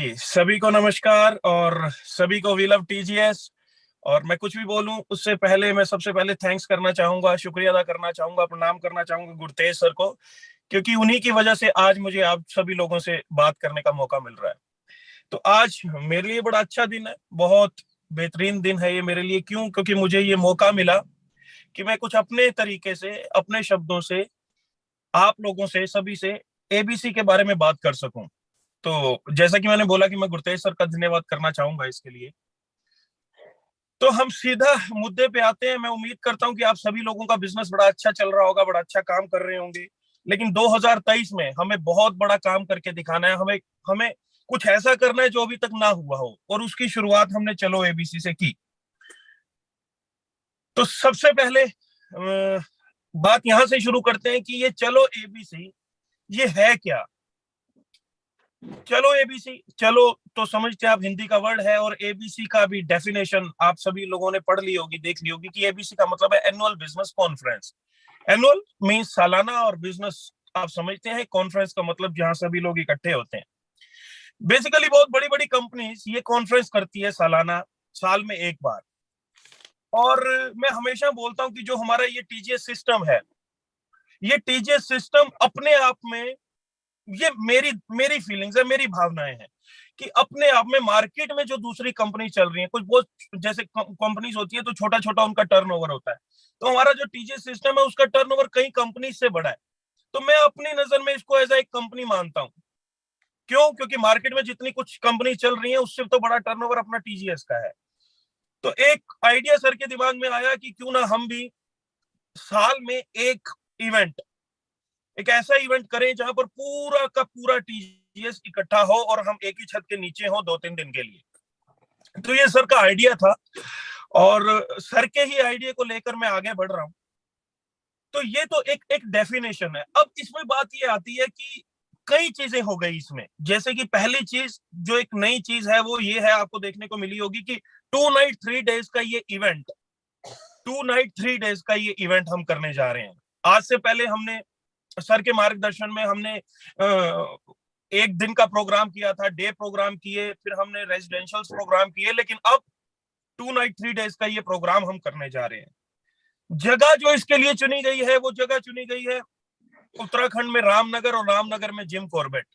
जी, सभी को नमस्कार और सभी को वी लव टीजीएस। और मैं कुछ भी बोलूं उससे पहले मैं सबसे पहले थैंक्स करना चाहूंगा, शुक्रिया अदा करना चाहूंगा, प्रणाम करना चाहूंगा गुरतेज सर को, क्योंकि उन्हीं की वजह से आज मुझे आप सभी लोगों से बात करने का मौका मिल रहा है। तो आज मेरे लिए बड़ा अच्छा दिन है, बहुत बेहतरीन दिन है ये मेरे लिए। क्यों? क्योंकि मुझे ये मौका मिला कि मैं कुछ अपने तरीके से, अपने शब्दों से, आप लोगों से, सभी से एबीसी के बारे में बात कर सकूं। तो जैसा कि मैंने बोला कि मैं गुरतेज सर का धन्यवाद करना चाहूंगा इसके लिए। तो हम सीधा मुद्दे पे आते हैं। मैं उम्मीद करता हूं कि आप सभी लोगों का बिजनेस बड़ा अच्छा चल रहा होगा, बड़ा अच्छा काम कर रहे होंगे। लेकिन 2023 में हमें बहुत बड़ा काम करके दिखाना है। हमें हमें कुछ ऐसा करना है जो अभी तक ना हुआ हो, और उसकी शुरुआत हमने चलो एबीसी से की। तो सबसे पहले बात यहां से शुरू करते हैं कि ये चलो एबीसी ये है क्या। चलो एबीसी, चलो तो समझते हैं आप, हिंदी का वर्ड है, और एबीसी का भी डेफिनेशन आप सभी लोगों ने पढ़ ली होगी, देख ली होगी कि एबीसी का मतलब है annual business conference. Annual means सालाना, और बिजनेस आप समझते हैं कॉन्फ्रेंस का मतलब जहां सभी लोग इकट्ठे होते हैं। बेसिकली बहुत बड़ी बड़ी कंपनीज ये कॉन्फ्रेंस करती है सालाना, साल में एक बार। और मैं हमेशा बोलता हूं कि जो हमारा ये टीजीएस सिस्टम है, ये टीजीएस सिस्टम अपने आप में, ये मेरी मेरी फीलिंग्स है, मेरी भावनाएं हैं कि अपने आप में मार्केट में जो दूसरी कंपनी चल रही है, कुछ बहुत जैसे कंपनीज होती है तो छोटा छोटा उनका टर्नओवर होता है, तो हमारा जो टीजीएस सिस्टम है उसका टर्नओवर कई कंपनी से बड़ा है। तो मैं अपनी नजर में इसको एज एक कंपनी मानता हूं। क्यों? क्योंकि मार्केट में जितनी कुछ कंपनी चल रही है उससे तो बड़ा टर्नओवर अपना टीजीएस का है। तो एक आइडिया सर के दिमाग में आया कि क्यों ना हम भी साल में एक इवेंट, एक ऐसा इवेंट करें जहां पर पूरा का पूरा टीजीएस इकट्ठा हो और हम एक ही छत के नीचे हो 2-3 दिन के लिए। तो ये सर का आइडिया था, और सर के ही आइडिया को लेकर मैं आगे बढ़ रहा हूं। तो ये तो एक एक डेफिनेशन है। अब इसमें बात ये आती है कि कई चीजें हो गई इसमें। जैसे कि पहली चीज, जो एक नई चीज है, वो ये है, आपको देखने को मिली होगी कि 2 नाइट 3 डेज का ये इवेंट, 2 नाइट 3 डेज का ये इवेंट हम करने जा रहे हैं। आज से पहले हमने सर के मार्गदर्शन में हमने एक दिन का प्रोग्राम किया था, डे प्रोग्राम किए, फिर हमने रेजिडेंशियल प्रोग्राम किए, लेकिन अब 2 नाइट 3 डेज का ये प्रोग्राम हम करने जा रहे हैं। जगह जो इसके लिए चुनी गई है, वो जगह चुनी गई है उत्तराखंड में रामनगर, और रामनगर में जिम कॉर्बेट।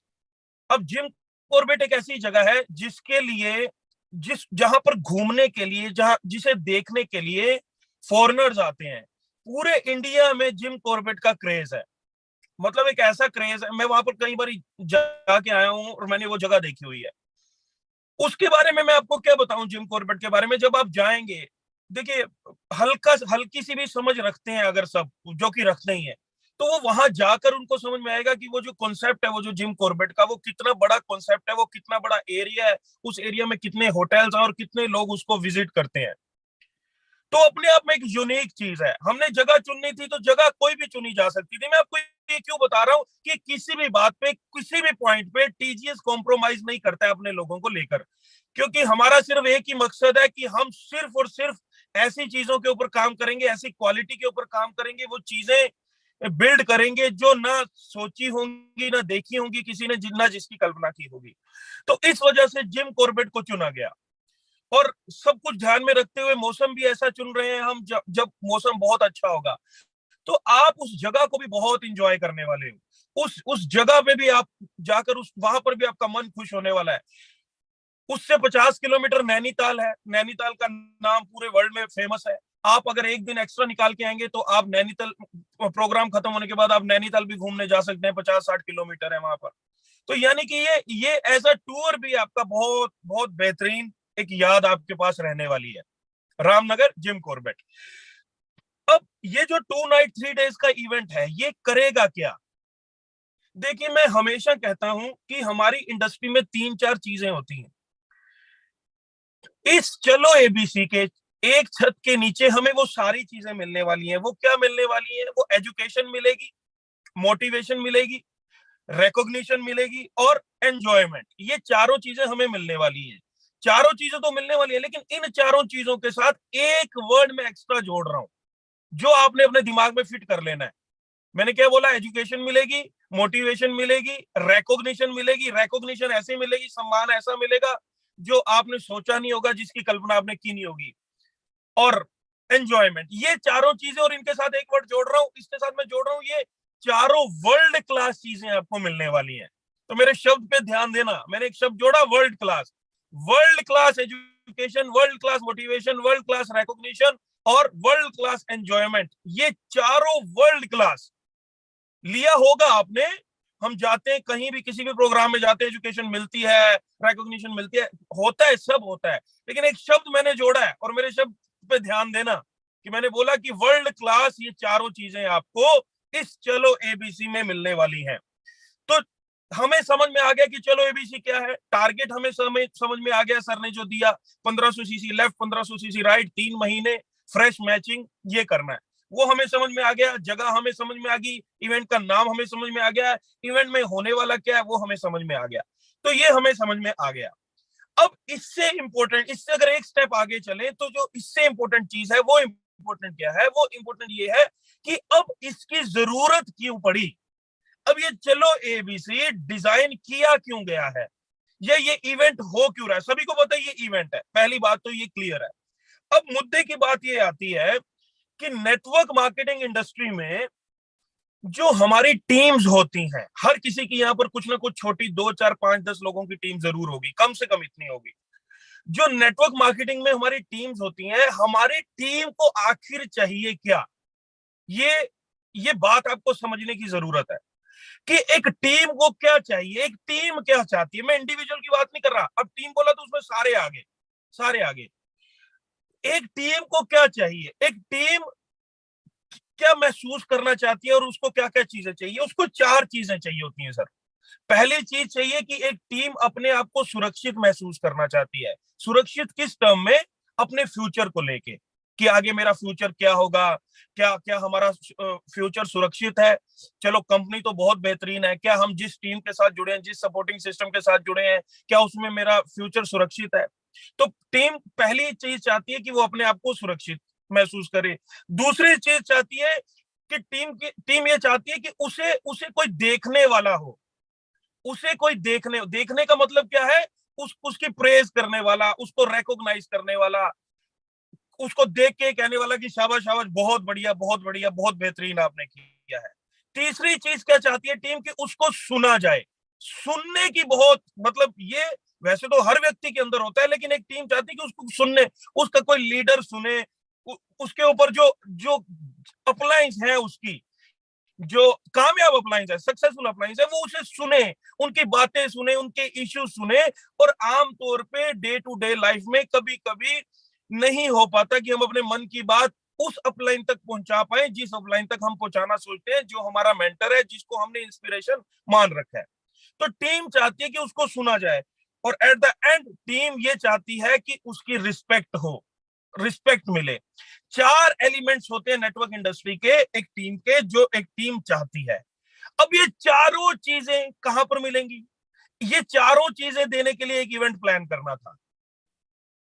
अब जिम कॉर्बेट एक ऐसी जगह है जिसके लिए, जहां पर घूमने के लिए, जहां जिसे देखने के लिए फॉरेनर्स आते हैं। पूरे इंडिया में जिम कॉर्बेट का क्रेज है। मतलब एक ऐसा क्रेज है, मैं वहां पर कई बार जाके आया हूँ और मैंने वो जगह देखी हुई है। उसके बारे में मैं आपको क्या बताऊं, जिम कॉर्बेट के बारे में। जब आप जाएंगे, देखिए, हल्की सी भी समझ रखते हैं अगर सब, जो कि रखते ही है, तो वो वहां जाकर उनको समझ में आएगा कि वो जो कॉन्सेप्ट है, वो जो जिम कॉर्बेट का, वो कितना बड़ा कॉन्सेप्ट है, वो कितना बड़ा एरिया है, उस एरिया में कितने होटल्स हैं और कितने लोग उसको विजिट करते हैं। तो अपने आप में एक यूनिक चीज है। हमने जगह चुननी थी तो जगह कोई भी चुनी जा सकती थी। मैं आपको ये क्यों बता रहा हूं कि किसी भी बात पे, किसी भी पॉइंट पे टीजीएस कॉम्प्रोमाइज नहीं करता है अपने लोगों को लेकर, क्योंकि हमारा सिर्फ एक ही मकसद है कि हम सिर्फ और सिर्फ ऐसी चीजों के ऊपर काम करेंगे, ऐसी क्वालिटी के ऊपर काम करेंगे, वो चीजें बिल्ड करेंगे जो ना सोची होंगी, ना देखी होंगी किसी ने, ना जिसकी कल्पना की होगी। तो इस वजह से जिम कॉर्बेट को चुना गया। और सब कुछ ध्यान में रखते हुए मौसम भी ऐसा चुन रहे हैं हम, जब मौसम बहुत अच्छा होगा, तो आप उस जगह को भी बहुत इंजॉय करने वाले हो। उस जगह पे भी आप जाकर, उस वहां पर भी आपका मन खुश होने वाला है। उससे 50 किलोमीटर नैनीताल है। नैनीताल का नाम पूरे वर्ल्ड में फेमस है। आप अगर एक दिन एक्स्ट्रा निकाल के आएंगे तो आप नैनीताल, प्रोग्राम खत्म होने के बाद आप नैनीताल भी घूमने जा सकते हैं। 50-60 किलोमीटर है वहां पर। तो यानी कि ये एज अ टूर भी आपका बहुत बहुत बेहतरीन एक याद आपके पास रहने वाली है, रामनगर जिम कॉर्बेट। अब ये जो 2 नाइट 3 डेज का इवेंट है, ये करेगा क्या? देखिए, मैं हमेशा कहता हूं कि हमारी इंडस्ट्री में 3-4 चीजें होती हैं। इस चलो एबीसी के एक छत के नीचे हमें वो सारी चीजें मिलने वाली हैं। वो क्या मिलने वाली हैं? वो एजुकेशन मिलेगी, मोटिवेशन मिलेगी, रिकॉग्निशन मिलेगी, और एंजॉयमेंट। ये चारों चीजें हमें मिलने वाली हैं। चारों चीजें तो मिलने वाली है, लेकिन इन चारों चीजों के साथ एक वर्ड में एक्स्ट्रा जोड़ रहा हूं, जो आपने अपने दिमाग में फिट कर लेना है। मैंने क्या बोला? एजुकेशन मिलेगी, मोटिवेशन मिलेगी, रिकॉग्निशन मिलेगी, रिकॉग्निशन ऐसे मिलेगी, सम्मान ऐसा मिलेगा जो आपने सोचा नहीं होगा, जिसकी कल्पना आपने की नहीं होगी, और एंजॉयमेंट। ये चारों चीजें, और इनके साथ एक वर्ड जोड़ रहा हूं, इसके साथ मैं जोड़ रहा हूं, ये चारों वर्ल्ड क्लास चीजें आपको मिलने वाली हैं। तो मेरे शब्द पे ध्यान देना, मैंने एक शब्द जोड़ा, world class. World class education, world class motivation, world class recognition और वर्ल्ड क्लास एंजॉयमेंट, ये चारों वर्ल्ड क्लास लिया होगा आपने। हम जाते हैं कहीं भी, किसी भी प्रोग्राम में जाते हैं, एजुकेशन मिलती है, रिकॉग्निशन मिलती है, होता है, सब होता है, लेकिन एक शब्द मैंने जोड़ा है, और मेरे शब्द पे ध्यान देना कि मैंने बोला कि वर्ल्ड क्लास, ये चारों चीजें आपको इस चलो एबीसी में मिलने वाली हैं। तो हमें समझ में आ गया कि चलो एबीसी क्या है, टारगेट हमें समझ में आ गया, सर ने जो दिया, 1500 सीसी लेफ्ट, 1500 सीसी राइट, 3 महीने फ्रेश मैचिंग, ये करना है, वो हमें समझ में आ गया। जगह हमें समझ में आ गई, इवेंट का नाम हमें समझ में आ गया, इवेंट में होने वाला क्या है वो हमें समझ में आ गया। तो ये हमें समझ में आ गया। अब इससे इंपॉर्टेंट, इससे अगर एक स्टेप आगे चले, तो जो इससे इंपॉर्टेंट चीज है, वो इंपॉर्टेंट क्या है, वो इंपॉर्टेंट ये है कि अब इसकी जरूरत क्यों पड़ी। अब ये चलो एबीसी डिजाइन किया क्यों गया है, ये इवेंट हो क्यों रहा है, सभी को पता है ये इवेंट है, पहली बात तो ये क्लियर है। अब मुद्दे की बात ये आती है कि नेटवर्क मार्केटिंग इंडस्ट्री में जो हमारी टीम्स होती हैं, हर किसी की यहाँ पर कुछ ना कुछ छोटी 2 4 5 10 लोगों की टीम जरूर होगी, कम से कम इतनी होगी। जो नेटवर्क मार्केटिंग में हमारी टीम्स होती हैं, हमारी टीम को आखिर चाहिए क्या, ये ये बात आपको समझने की जरूरत है कि एक टीम को क्या चाहिए, एक टीम क्या चाहती है। मैं इंडिविजुअल की बात नहीं कर रहा, अब टीम बोला तो उसमें सारे आगे, सारे आगे। एक टीम को क्या चाहिए, एक टीम क्या महसूस करना चाहती है, और उसको क्या क्या चीजें चाहिए, उसको 4 चीजें चाहिए होती हैं सर। पहली चीज चाहिए कि एक टीम अपने आप को सुरक्षित महसूस करना चाहती है। सुरक्षित किस टर्म में, अपने फ्यूचर को लेके, कि आगे मेरा फ्यूचर क्या होगा, क्या क्या हमारा फ्यूचर सुरक्षित है। चलो कंपनी तो बहुत बेहतरीन है, क्या हम जिस टीम के साथ जुड़े हैं, जिस सपोर्टिंग सिस्टम के साथ जुड़े हैं, क्या उसमें मेरा फ्यूचर सुरक्षित है। तो टीम पहली चीज चाहती है कि वो अपने आप को सुरक्षित महसूस करे। दूसरी चीज चाहती है कि टीम ये चाहती है कि उसे उसे कोई देखने वाला हो, उसे कोई देखने का मतलब क्या है, उसकी प्रेज करने वाला, उसको रिकॉग्नाइज करने वाला, उसको देख के कहने वाला कि शाबाश शाबाश, बहुत बढ़िया, बहुत बढ़िया, बहुत बेहतरीन आपने किया है। तीसरी चीज क्या चाहती है टीम, की उसको सुना जाए। सुनने की बहुत, मतलब ये वैसे तो हर व्यक्ति के अंदर होता है, लेकिन एक टीम चाहती है कि उसको सुनने, उसका कोई लीडर सुने, उसके ऊपर जो जो अपलाइंस है, उसकी जो कामयाब अपलाइंस है, सक्सेसफुल अपलाइंस है, वो उसे सुने, उनकी बातें सुने, उनके इश्यू सुने। और आमतौर पे डे टू डे लाइफ में कभी कभी नहीं हो पाता कि हम अपने मन की बात उस अपलाइन तक पहुंचा पाए, जिस अपलाइन तक हम पहुंचाना सोचते हैं, जो हमारा मेंटर है, जिसको हमने इंस्पिरेशन मान रखा है। तो टीम चाहती है कि उसको सुना जाए, और एट द एंड टीम ये चाहती है कि उसकी रिस्पेक्ट हो, रिस्पेक्ट मिले। 4 एलिमेंट्स होते हैं नेटवर्क इंडस्ट्री के, एक टीम के, जो एक टीम चाहती है। अब ये चारों चीजें कहां पर मिलेंगी, ये चारों चीजें देने के लिए एक इवेंट प्लान करना था।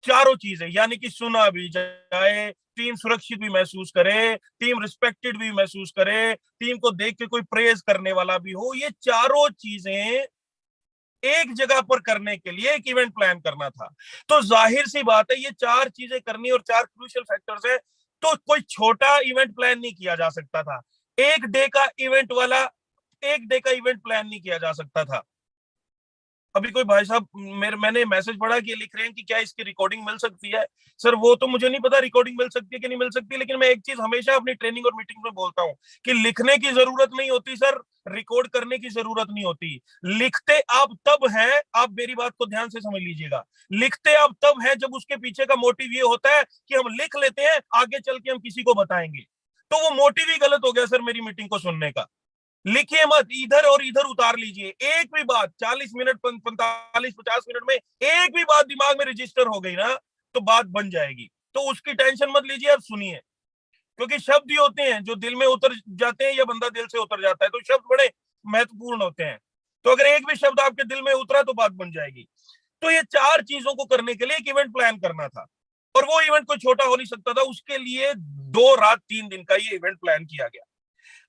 चारों चीजें, यानी कि सुना भी जाए, टीम सुरक्षित भी महसूस करे, टीम रिस्पेक्टेड भी महसूस करे, टीम को देख के कोई प्रेज करने वाला भी हो, ये चारों चीजें एक जगह पर करने के लिए एक इवेंट प्लान करना था। तो जाहिर सी बात है, ये 4 चीजें करनी और 4 क्रूशियल फैक्टर्स है, तो कोई छोटा इवेंट प्लान नहीं किया जा सकता था। एक डे का इवेंट वाला, एक डे का इवेंट प्लान नहीं किया जा सकता था। अभी कोई भाई साहब मैंने मैसेज पढ़ा कि लिख रहे हैं कि क्या इसकी रिकॉर्डिंग मिल सकती है। सर वो तो मुझे नहीं पता रिकॉर्डिंग मिल सकती है कि नहीं मिल सकती, लेकिन मैं एक चीज हमेशा अपनी ट्रेनिंग और मीटिंग में बोलता हूँ कि लिखने की जरूरत नहीं होती सर, रिकॉर्ड करने की जरूरत नहीं होती। लिखते आप तब हैं, आप मेरी बात को ध्यान से समझ लीजिएगा, लिखते आप तब हैं जब उसके पीछे का मोटिव ये होता है कि हम लिख लेते हैं, आगे चल के हम किसी को बताएंगे। तो वो मोटिव ही गलत हो गया सर मेरी मीटिंग को सुनने का। लिखिए मत, इधर और इधर उतार लीजिए, एक भी बात 40 मिनट 45 50 मिनट में एक भी बात दिमाग में रजिस्टर हो गई ना, तो बात बन जाएगी। तो उसकी टेंशन मत लीजिए, अब सुनिए, क्योंकि शब्द ही होते हैं जो दिल में उतर जाते हैं, या बंदा दिल से उतर जाता है, तो शब्द बड़े महत्वपूर्ण होते हैं। तो अगर एक भी शब्द आपके दिल में उतरा तो बात बन जाएगी। तो ये 4 चीजों को करने के लिए एक इवेंट प्लान करना था, और वो इवेंट कोई छोटा हो नहीं सकता था, उसके लिए 2 रात 3 दिन का ये इवेंट प्लान किया गया।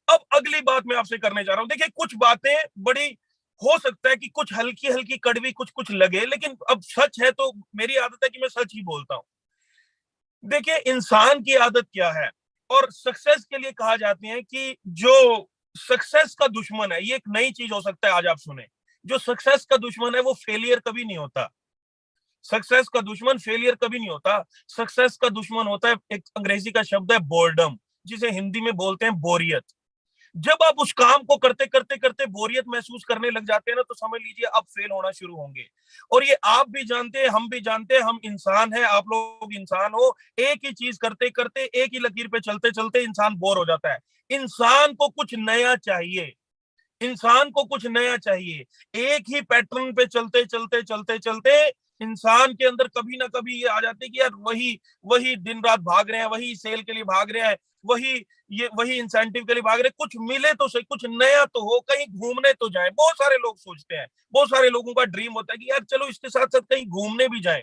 अब अगली बात मैं आपसे करने जा रहा हूं, देखिए कुछ बातें बड़ी हो सकता है कि कुछ हल्की हल्की कड़वी कुछ कुछ लगे, लेकिन अब सच है तो मेरी आदत है कि मैं सच ही बोलता हूं। देखिए इंसान की आदत क्या है, और सक्सेस के लिए कहा जाती है कि जो सक्सेस का दुश्मन है, ये एक नई चीज हो सकता है आज आप सुने, जो सक्सेस का दुश्मन है वो फेलियर कभी नहीं होता। सक्सेस का दुश्मन फेलियर कभी नहीं होता। सक्सेस का दुश्मन होता है, एक अंग्रेजी का शब्द है बोर्डम, जिसे हिंदी में बोलते हैं बोरियत। जब आप उस काम को करते करते करते बोरियत महसूस करने लग जाते हैं ना, तो समझ लीजिए अब फेल होना शुरू होंगे। और ये आप भी जानते हैं, हम भी जानते हैं, हम इंसान हैं, आप लोग इंसान हो। एक ही चीज करते करते, एक ही लकीर पे चलते चलते इंसान बोर हो जाता है। इंसान को कुछ नया चाहिए, इंसान को कुछ नया चाहिए। एक ही पैटर्न पे चलते चलते चलते चलते इंसान के अंदर कभी ना कभी ये आ जाते हैं कि यार वही वही दिन रात भाग रहे हैं, वही सेल के लिए भाग रहे हैं, वही इंसेंटिव के लिए भाग रहे हैं। कुछ मिले तो सही, कुछ नया तो हो, कहीं घूमने तो जाए। बहुत सारे लोग सोचते हैं, बहुत सारे लोगों का ड्रीम होता है कि यार चलो इसके साथ साथ कहीं घूमने भी जाए,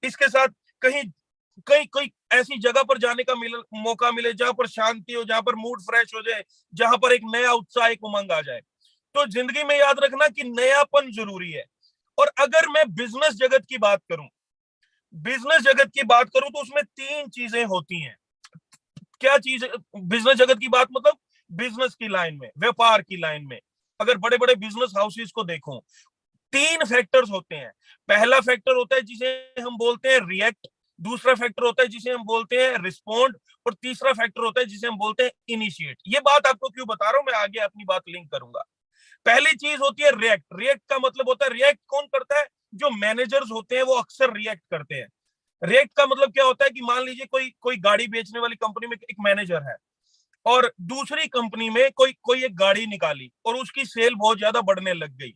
इसके साथ कहीं कहीं कोई ऐसी जगह पर जाने का मौका मिले जहां पर शांति हो, जहां पर मूड फ्रेश हो जाए, जहां पर एक नया उत्साह, एक उमंग आ जाए। तो जिंदगी में याद रखना कि नयापन जरूरी है। और अगर मैं बिजनेस जगत की बात करूं, बिजनेस जगत की बात करूं तो उसमें तीन चीजें होती हैं। क्या चीज? बिजनेस जगत की बात मतलब बिजनेस की लाइन में, व्यापार की लाइन में, अगर बड़े बड़े बिजनेस हाउसेस को देखो, तीन फैक्टर्स होते हैं। पहला फैक्टर होता है जिसे हम बोलते हैं रिएक्ट, दूसरा फैक्टर होता है जिसे हम बोलते हैं रिस्पोंड, और तीसरा फैक्टर होता है जिसे हम बोलते हैं इनिशिएट। ये बात आपको क्यों बता रहा हूं, मैं आगे अपनी बात लिंक करूंगा। पहली चीज होती है रिएक्ट। रिएक्ट का मतलब होता है, रिएक्ट कौन करता है? जो मैनेजर्स होते हैं वो अक्सर रिएक्ट करते हैं। रिएक्ट का मतलब क्या होता है कि मान लीजिए कोई कोई गाड़ी बेचने वाली कंपनी में एक मैनेजर है, और दूसरी कंपनी में कोई कोई एक गाड़ी निकाली और उसकी सेल बहुत ज्यादा बढ़ने लग गई।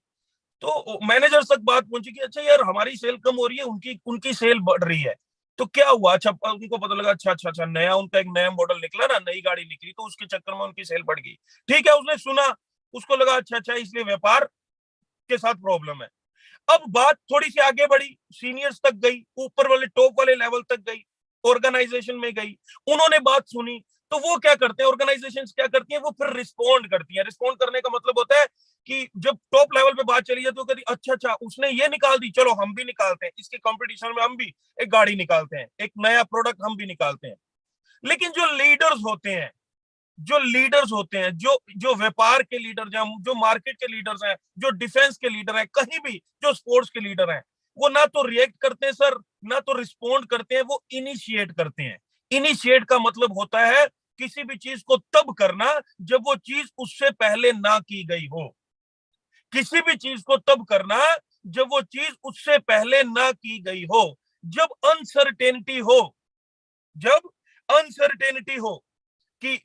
तो मैनेजर तक बात पहुंची कि अच्छा यार हमारी सेल कम हो रही है, उनकी उनकी सेल बढ़ रही है। तो क्या हुआ? अच्छा उनको पता लगा, अच्छा अच्छा अच्छा, नया उनका एक नया मॉडल निकला ना, नई गाड़ी निकली, तो उसके चक्कर में उनकी सेल बढ़ गई। ठीक है, उसने सुना, उसको लगा अच्छा अच्छा इसलिए व्यापार के साथ प्रॉब्लम है। अब बात थोड़ी सी आगे बढ़ी, सीनियर्स तक गई, ऊपर वाले टॉप वाले लेवल तक गई, ऑर्गेनाइजेशन में गई, उन्होंने बात सुनी। तो वो क्या करते हैं, ऑर्गेनाइजेशंस क्या करती हैं, वो फिर रिस्पोंड करती हैं। रिस्पोंड करने का मतलब होता है कि जब टॉप लेवल पे बात चली जाती है तो कहती अच्छा अच्छा उसने ये निकाल दी, चलो हम भी निकालते हैं, इसके कंपटीशन में हम भी एक गाड़ी निकालते हैं, एक नया प्रोडक्ट हम भी निकालते हैं। लेकिन जो लीडर्स होते हैं, जो लीडर्स होते हैं, जो जो व्यापार के लीडर हैं, जो मार्केट के लीडर्स हैं, जो डिफेंस के लीडर हैं, कहीं भी जो स्पोर्ट्स के लीडर हैं, वो ना तो रिएक्ट करते हैं सर, ना तो रिस्पोंड करते हैं, वो इनिशिएट करते हैं। इनिशिएट का मतलब होता है किसी भी चीज को तब करना जब वो चीज उससे पहले ना की गई हो। किसी भी चीज को तब करना जब वो चीज उससे पहले ना की गई हो। जब अनसर्टेनिटी हो, जब अनसर्टेनिटी हो कि,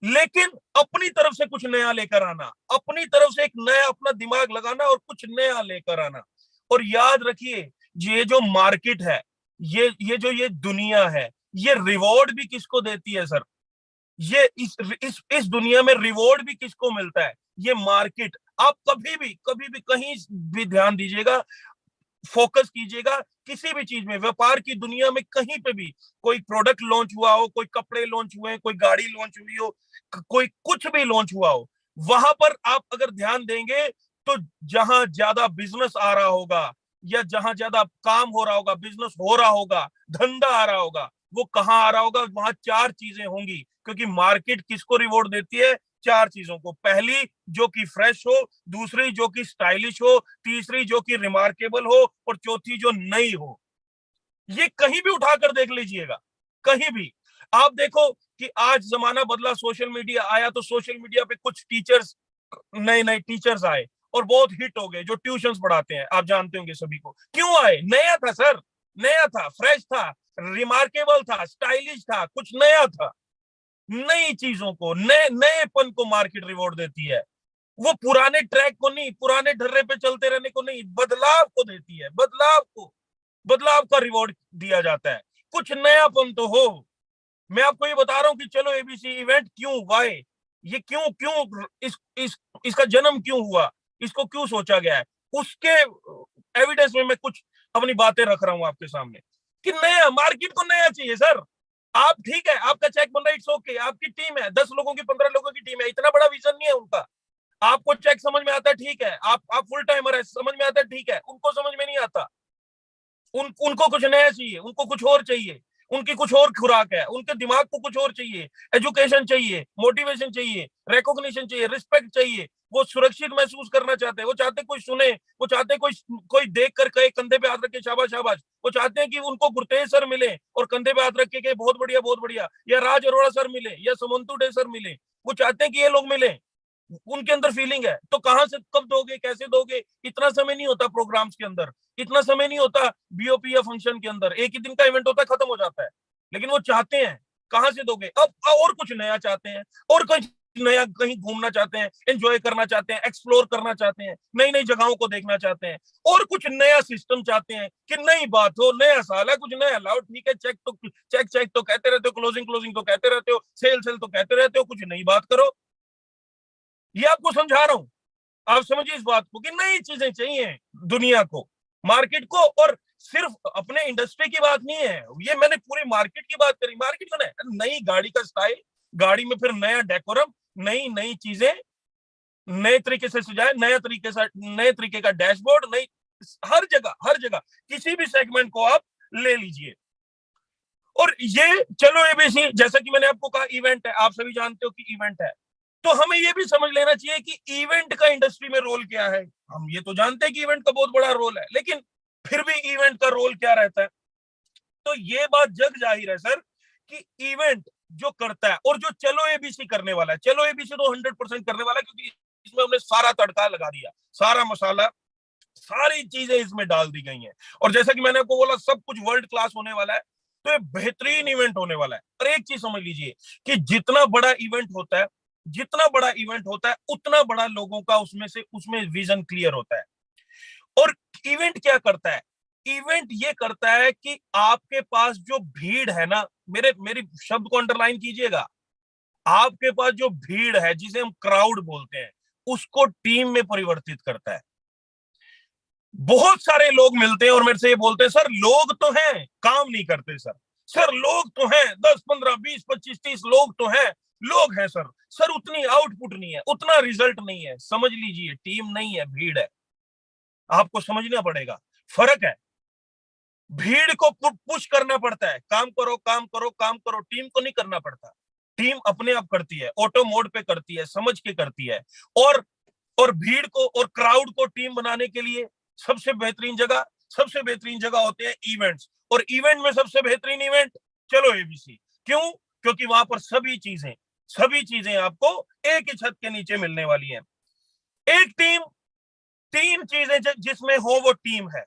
लेकिन अपनी तरफ से कुछ नया लेकर आना, अपनी तरफ से एक नया अपना दिमाग लगाना और कुछ नया लेकर आना। और याद रखिए, ये जो मार्केट है, ये दुनिया है, ये रिवॉर्ड भी किसको देती है सर? ये इस दुनिया में रिवॉर्ड भी किसको मिलता है? ये मार्केट। आप कभी भी कहीं भी ध्यान दीजिएगा, फोकस कीजिएगा, किसी भी चीज में, व्यापार की दुनिया में कहीं पे भी कोई प्रोडक्ट लॉन्च हुआ हो, कोई कपड़े लॉन्च हुए, कोई गाड़ी लॉन्च हुई हो, कोई कुछ भी लॉन्च हुआ हो, वहां पर आप अगर ध्यान देंगे तो जहां ज्यादा बिजनेस आ रहा होगा, या जहां ज्यादा काम हो रहा होगा, बिजनेस हो रहा होगा, धंधा आ रहा होगा, वो कहाँ आ रहा होगा? वहां चार चीजें होंगी, क्योंकि मार्केट किसको रिवॉर्ड देती है? चार चीजों को। पहली जो कि फ्रेश हो, दूसरी जो कि स्टाइलिश हो, तीसरी जो कि रिमार्केबल हो, और चौथी जो नई हो। ये कहीं भी उठाकर देख लीजिएगा, कहीं भी आप देखो कि आज जमाना बदला, सोशल मीडिया आया, तो सोशल मीडिया पे कुछ टीचर्स, नए नए टीचर्स आए और बहुत हिट हो गए, जो ट्यूशंस पढ़ाते हैं, आप जानते होंगे सभी को। क्यों आए? नया था सर, नया था, फ्रेश था, रिमार्केबल था, स्टाइलिश था, कुछ नया था। नई चीजों को, नए नएपन को मार्केट रिवॉर्ड देती है। वो पुराने ट्रैक को नहीं, पुराने ढर्रे पे चलते रहने को नहीं, बदलाव को देती है। बदलाव को, बदलाव का रिवॉर्ड दिया जाता है। कुछ नयापन तो हो। मैं आपको ये बता रहा हूँ कि चलो एबीसी इवेंट क्यों, वाई, ये क्यों क्यों इसका जन्म क्यों हुआ, इसको क्यों सोचा गया है, उसके एविडेंस में मैं कुछ अपनी बातें रख रहा हूं आपके सामने कि नया, मार्केट को नया चाहिए सर। आप ठीक है, आपका चेक बन रहा है, इट्स ओके, आपकी टीम है, 10 लोगों की, 15 लोगों की टीम है, इतना बड़ा विजन नहीं है उनका। आपको चेक समझ में आता है, ठीक है, आप फुल टाइमर है, समझ में आता है, ठीक है, उनको समझ में नहीं आता। उनको कुछ नया चाहिए, उनको कुछ और चाहिए, उनकी कुछ और खुराक है, उनके दिमाग को कुछ और चाहिए, एजुकेशन चाहिए, मोटिवेशन चाहिए, रिकॉग्निशन चाहिए, रिस्पेक्ट चाहिए। वो सुरक्षित महसूस करना चाहते हैं, वो चाहते कोई सुने, वो चाहते कोई कोई देख कर कहे, कंधे पे हाथ रख के शाबाश शाबाश। वो चाहते हैं कि उनको गुरतेज सर मिले और कंधे पे हाथ रख के कहे बहुत बढ़िया, या राज अरोड़ा सर मिले, या सुमंतु डे सर मिले। वो चाहते हैं कि ये लोग मिले, उनके अंदर फीलिंग है। तो कहां से, कब दोगे, कैसे दोगे? इतना समय नहीं होता प्रोग्राम्स के अंदर, इतना समय नहीं होता बीओपी या फंक्शन के अंदर, एक ही दिन का इवेंट होता है, खत्म हो जाता है। लेकिन वो चाहते हैं, कहां से दोगे? अब और कुछ नया चाहते हैं, और कुछ नया, कहीं घूमना चाहते हैं, एंजॉय करना चाहते हैं, एक्सप्लोर करना चाहते हैं, नई नई जगहों को देखना चाहते हैं, और कुछ नया सिस्टम चाहते हैं कि नई बात हो, नया साल है, कुछ नया लाओ। ठीक है, चेक तो कहते रहते हो, क्लोजिंग क्लोजिंग तो कहते रहते हो, सेल सेल तो कहते रहते हो, कुछ नई बात करो। ये आपको समझा रहा हूं, आप समझिए इस बात को कि नई चीजें चाहिए दुनिया को, मार्केट को। और सिर्फ अपने इंडस्ट्री की बात नहीं है ये, मैंने पूरी मार्केट की बात करी। मार्केट में नई गाड़ी का स्टाइल, गाड़ी में फिर नया डेकोरम, नई नई चीजें, नए तरीके से सजाए, नए तरीके का डैशबोर्ड, नई, हर जगह किसी भी सेगमेंट को आप ले लीजिए। और ये चलो एबीसी, जैसा कि मैंने आपको कहा, इवेंट है, आप सभी जानते हो कि इवेंट है। तो हमें ये भी समझ लेना चाहिए कि इवेंट का इंडस्ट्री में रोल क्या है। हम ये तो जानते हैं कि इवेंट का बहुत बड़ा रोल है, लेकिन फिर भी इवेंट का रोल क्या रहता है? तो ये बात जग जाहिर है सर कि इवेंट जो करता है, और जो चलो एबीसी करने वाला है, चलो एबीसी तो 100% करने वाला है, क्योंकि इसमें हमने सारा तड़का लगा दिया, सारा मसाला, सारी चीजें इसमें डाल दी गई हैं। और जैसा कि मैंने आपको बोला, सब कुछ वर्ल्ड क्लास होने वाला है, तो ये बेहतरीन इवेंट होने वाला है। और एक चीज समझ लीजिए कि जितना बड़ा इवेंट होता है, जितना बड़ा इवेंट होता है, उतना बड़ा लोगों का उसमें विजन क्लियर होता है। और इवेंट क्या करता है? इवेंट ये करता है कि आपके पास जो भीड़ है ना, मेरी शब्द को अंडरलाइन कीजिएगा, आपके पास जो भीड़ है, जिसे हम क्राउड बोलते हैं, उसको टीम में परिवर्तित करता है। बहुत सारे लोग मिलते हैं और मेरे से ये बोलते हैं, सर लोग तो हैं, काम नहीं करते सर। सर लोग तो हैं, 10 15 20 25 30 लोग तो हैं, लोग हैं सर, सर उतनी आउटपुट नहीं है, उतना रिजल्ट नहीं है। समझ लीजिए, टीम नहीं है, भीड़ है। आपको समझना पड़ेगा, फर्क है। भीड़ को पुश करना पड़ता है, काम करो काम करो काम करो, टीम को नहीं करना पड़ता। टीम अपने आप करती है, ऑटो मोड पे करती है, समझ के करती है। और भीड़ को और क्राउड को टीम बनाने के लिए सबसे बेहतरीन जगह होते हैं इवेंट्स। और इवेंट में सबसे बेहतरीन इवेंट चलो एबीसी। क्यों? क्योंकि वहां पर सभी चीजें आपको एक ही छत के नीचे मिलने वाली हैं। एक टीम, तीन चीजें जिसमें हो वो टीम है।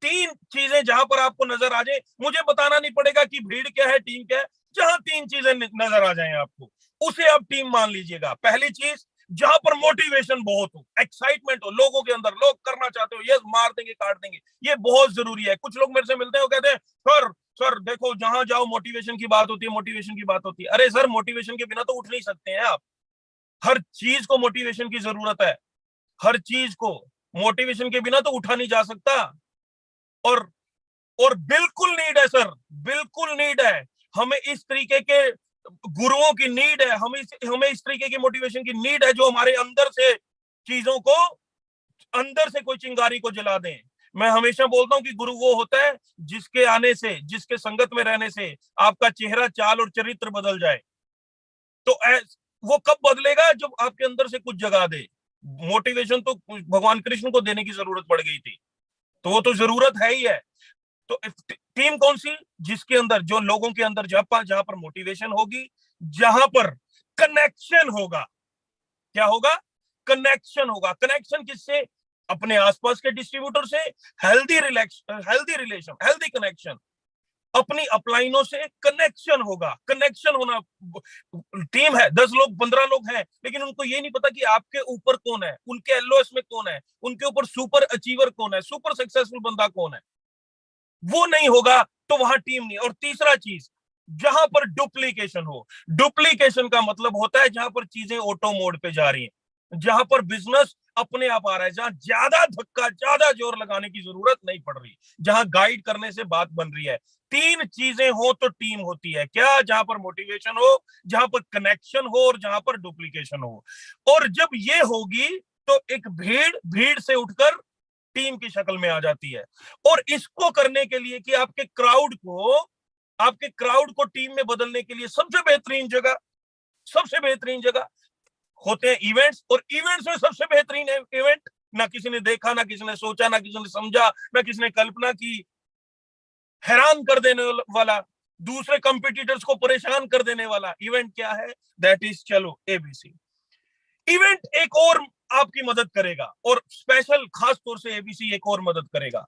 तीन चीजें जहां पर आपको नजर आ जाए, मुझे बताना नहीं पड़ेगा कि भीड़ क्या है, टीम क्या है, जहां तीन चीजें नजर आ जाए आपको, उसे आप टीम मान लीजिएगा। पहली चीज, जहां पर मोटिवेशन बहुत हो, एक्साइटमेंट हो लोगों के अंदर, लोग करना चाहते हो, ये मार देंगे काट देंगे, ये बहुत जरूरी है। कुछ लोग मेरे से मिलते हैं, वो कहते हैं सर सर देखो, जहां जाओ मोटिवेशन की बात होती है, मोटिवेशन की बात होती है। अरे सर, मोटिवेशन के बिना तो उठ नहीं सकते हैं आप। हर चीज को मोटिवेशन की जरूरत है, हर चीज को मोटिवेशन के बिना तो उठा नहीं जा सकता। और बिल्कुल नीड है सर, बिल्कुल नीड है। हमें इस तरीके के गुरुओं की नीड है, हमें इस तरीके की मोटिवेशन की नीड है, जो हमारे अंदर से चीजों को, अंदर से कोई चिंगारी को जला दें। मैं हमेशा बोलता हूं कि गुरु वो होता है जिसके आने से, जिसके संगत में रहने से आपका चेहरा, चाल और चरित्र बदल जाए। तो वो कब बदलेगा? जब आपके अंदर से कुछ जगा दे। मोटिवेशन तो भगवान कृष्ण को देने की जरूरत पड़ गई थी, तो वो तो जरूरत है ही है। तो टीम कौन सी? जिसके अंदर, जो लोगों के अंदर जहां पर मोटिवेशन होगी, जहां पर कनेक्शन होगा। क्या होगा? कनेक्शन होगा। कनेक्शन किससे? अपने आसपास के डिस्ट्रीब्यूटर से। हेल्दी कनेक्शन अपनी अपलाइनों से कनेक्शन होगा। कनेक्शन होना, टीम है, 10 लोग 15 लोग हैं, लेकिन उनको ये नहीं पता कि आपके ऊपर कौन है, उनके एलओएस में कौन है, उनके ऊपर सुपर अचीवर कौन है, सुपर सक्सेसफुल बंदा कौन है। वो नहीं होगा तो वहां टीम नहीं। और तीसरा चीज, जहां पर डुप्लीकेशन हो। डुप्लीकेशन का मतलब होता है जहां पर चीजें ऑटो मोड पे जा रही हैं, जहां पर बिजनेस अपने आप आ रहा है, जहां ज्यादा धक्का, ज्यादा जोर लगाने की जरूरत नहीं पड़ रही, जहां गाइड करने से बात बन रही है। तीन चीजें हो तो टीम होती है क्या? जहां पर मोटिवेशन हो, जहां पर कनेक्शन हो और जहां पर डुप्लीकेशन हो। और जब ये होगी तो एक भीड़ भीड़ से उठकर टीम की शक्ल में आ जाती है। और इसको करने के लिए कि आपके क्राउड को टीम में बदलने के लिए सबसे बेहतरीन जगह होते हैं इवेंट्स। और इवेंट्स में सबसे बेहतरीन इवेंट ना किसी ने देखा, ना किसी ने सोचा, ना किसी ने समझा, ना किसी ने कल्पना की, हैरान कर देने वाला, दूसरे कंपटीटर्स को परेशान कर देने वाला इवेंट क्या है? दैट इज चलो एबीसी। इवेंट एक और आपकी मदद करेगा, और स्पेशल खास तौर से एबीसी एक और मदद करेगा।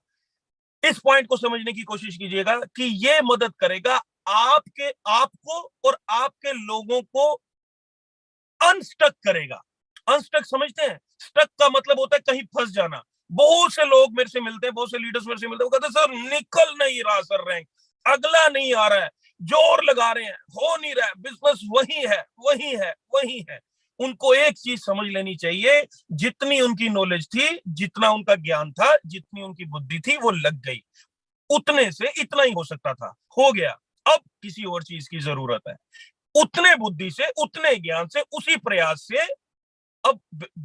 इस पॉइंट को समझने की कोशिश कीजिएगा कि ये मदद करेगा आपको और आपके लोगों को अनस्टक करेगा। अनस्टक समझते हैं? स्टक का मतलब होता है कहीं फंस जाना। बहुत से लोग मेरे से मिलते हैं, बहुत से लीडर्स मेरे से मिलते हैं, वो कहते हैं सर निकल नहीं रहा सर रैंक, अगला नहीं आ रहा है, जोर लगा रहे हैं, हो नहीं रहा है, बिजनेस वही है। उनको एक चीज समझ लेनी चाहिए, जितनी उनकी नॉलेज थी, जितना उनका ज्ञान था, जितनी उनकी बुद्धि थी, वो लग गई। उतने से इतना ही हो सकता था, हो गया। अब किसी और चीज की जरूरत है। उतने बुद्धि से, उतने ज्ञान से, उसी प्रयास से अब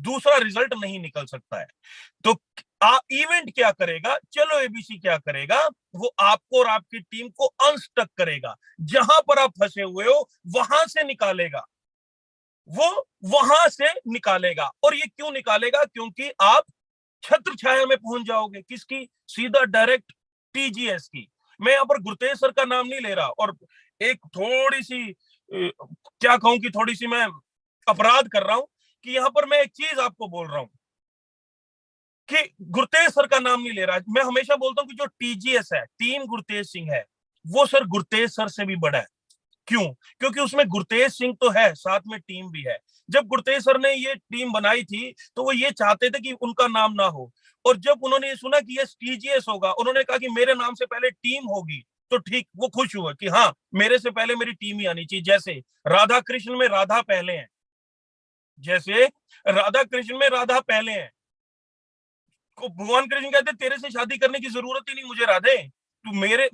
दूसरा रिजल्ट नहीं निकल सकता है। तो इवेंट क्या करेगा? चलो एबीसी क्या करेगा? वो आपको और आपकी टीम को अनस्टक करेगा, जहां पर आप फंसे हुए हो वहां से निकालेगा। वो वहां से निकालेगा। और ये क्यों निकालेगा? क्योंकि आप छत्र छाया में पहुंच जाओगे। किसकी? सीधा डायरेक्ट टीजीएस की। मैं यहां पर गुरतेज सर का नाम नहीं ले रहा, और एक थोड़ी सी क्या कहूं कि थोड़ी सी मैं अपराध कर रहा हूं कि यहां पर मैं एक चीज आपको बोल रहा हूं कि गुरतेज सर का नाम नहीं ले रहा। मैं हमेशा बोलता हूं कि जो टीजीएस है, टीम गुरतेज सिंह है, वो सर गुरतेज सर से भी बड़ा है। क्यों? क्योंकि उसमें गुरतेज सिंह तो है, साथ में टीम भी है। जब गुरतेज सर ने ये टीम बनाई थी तो वो ये चाहते थे कि उनका नाम ना हो, और जब उन्होंने ये सुना कि ये टीजीएस होगा, उन्होंने कहा कि मेरे नाम से पहले टीम होगी तो ठीक। वो खुश हुआ कि हाँ, मेरे से पहले मेरी टीम ही आनी चाहिए। जैसे राधा कृष्ण में राधा पहले हैं, जैसे राधा कृष्ण में राधा पहले हैं। भगवान कृष्ण कहते तेरे से शादी करने की जरूरत ही नहीं मुझे राधे, तू मेरे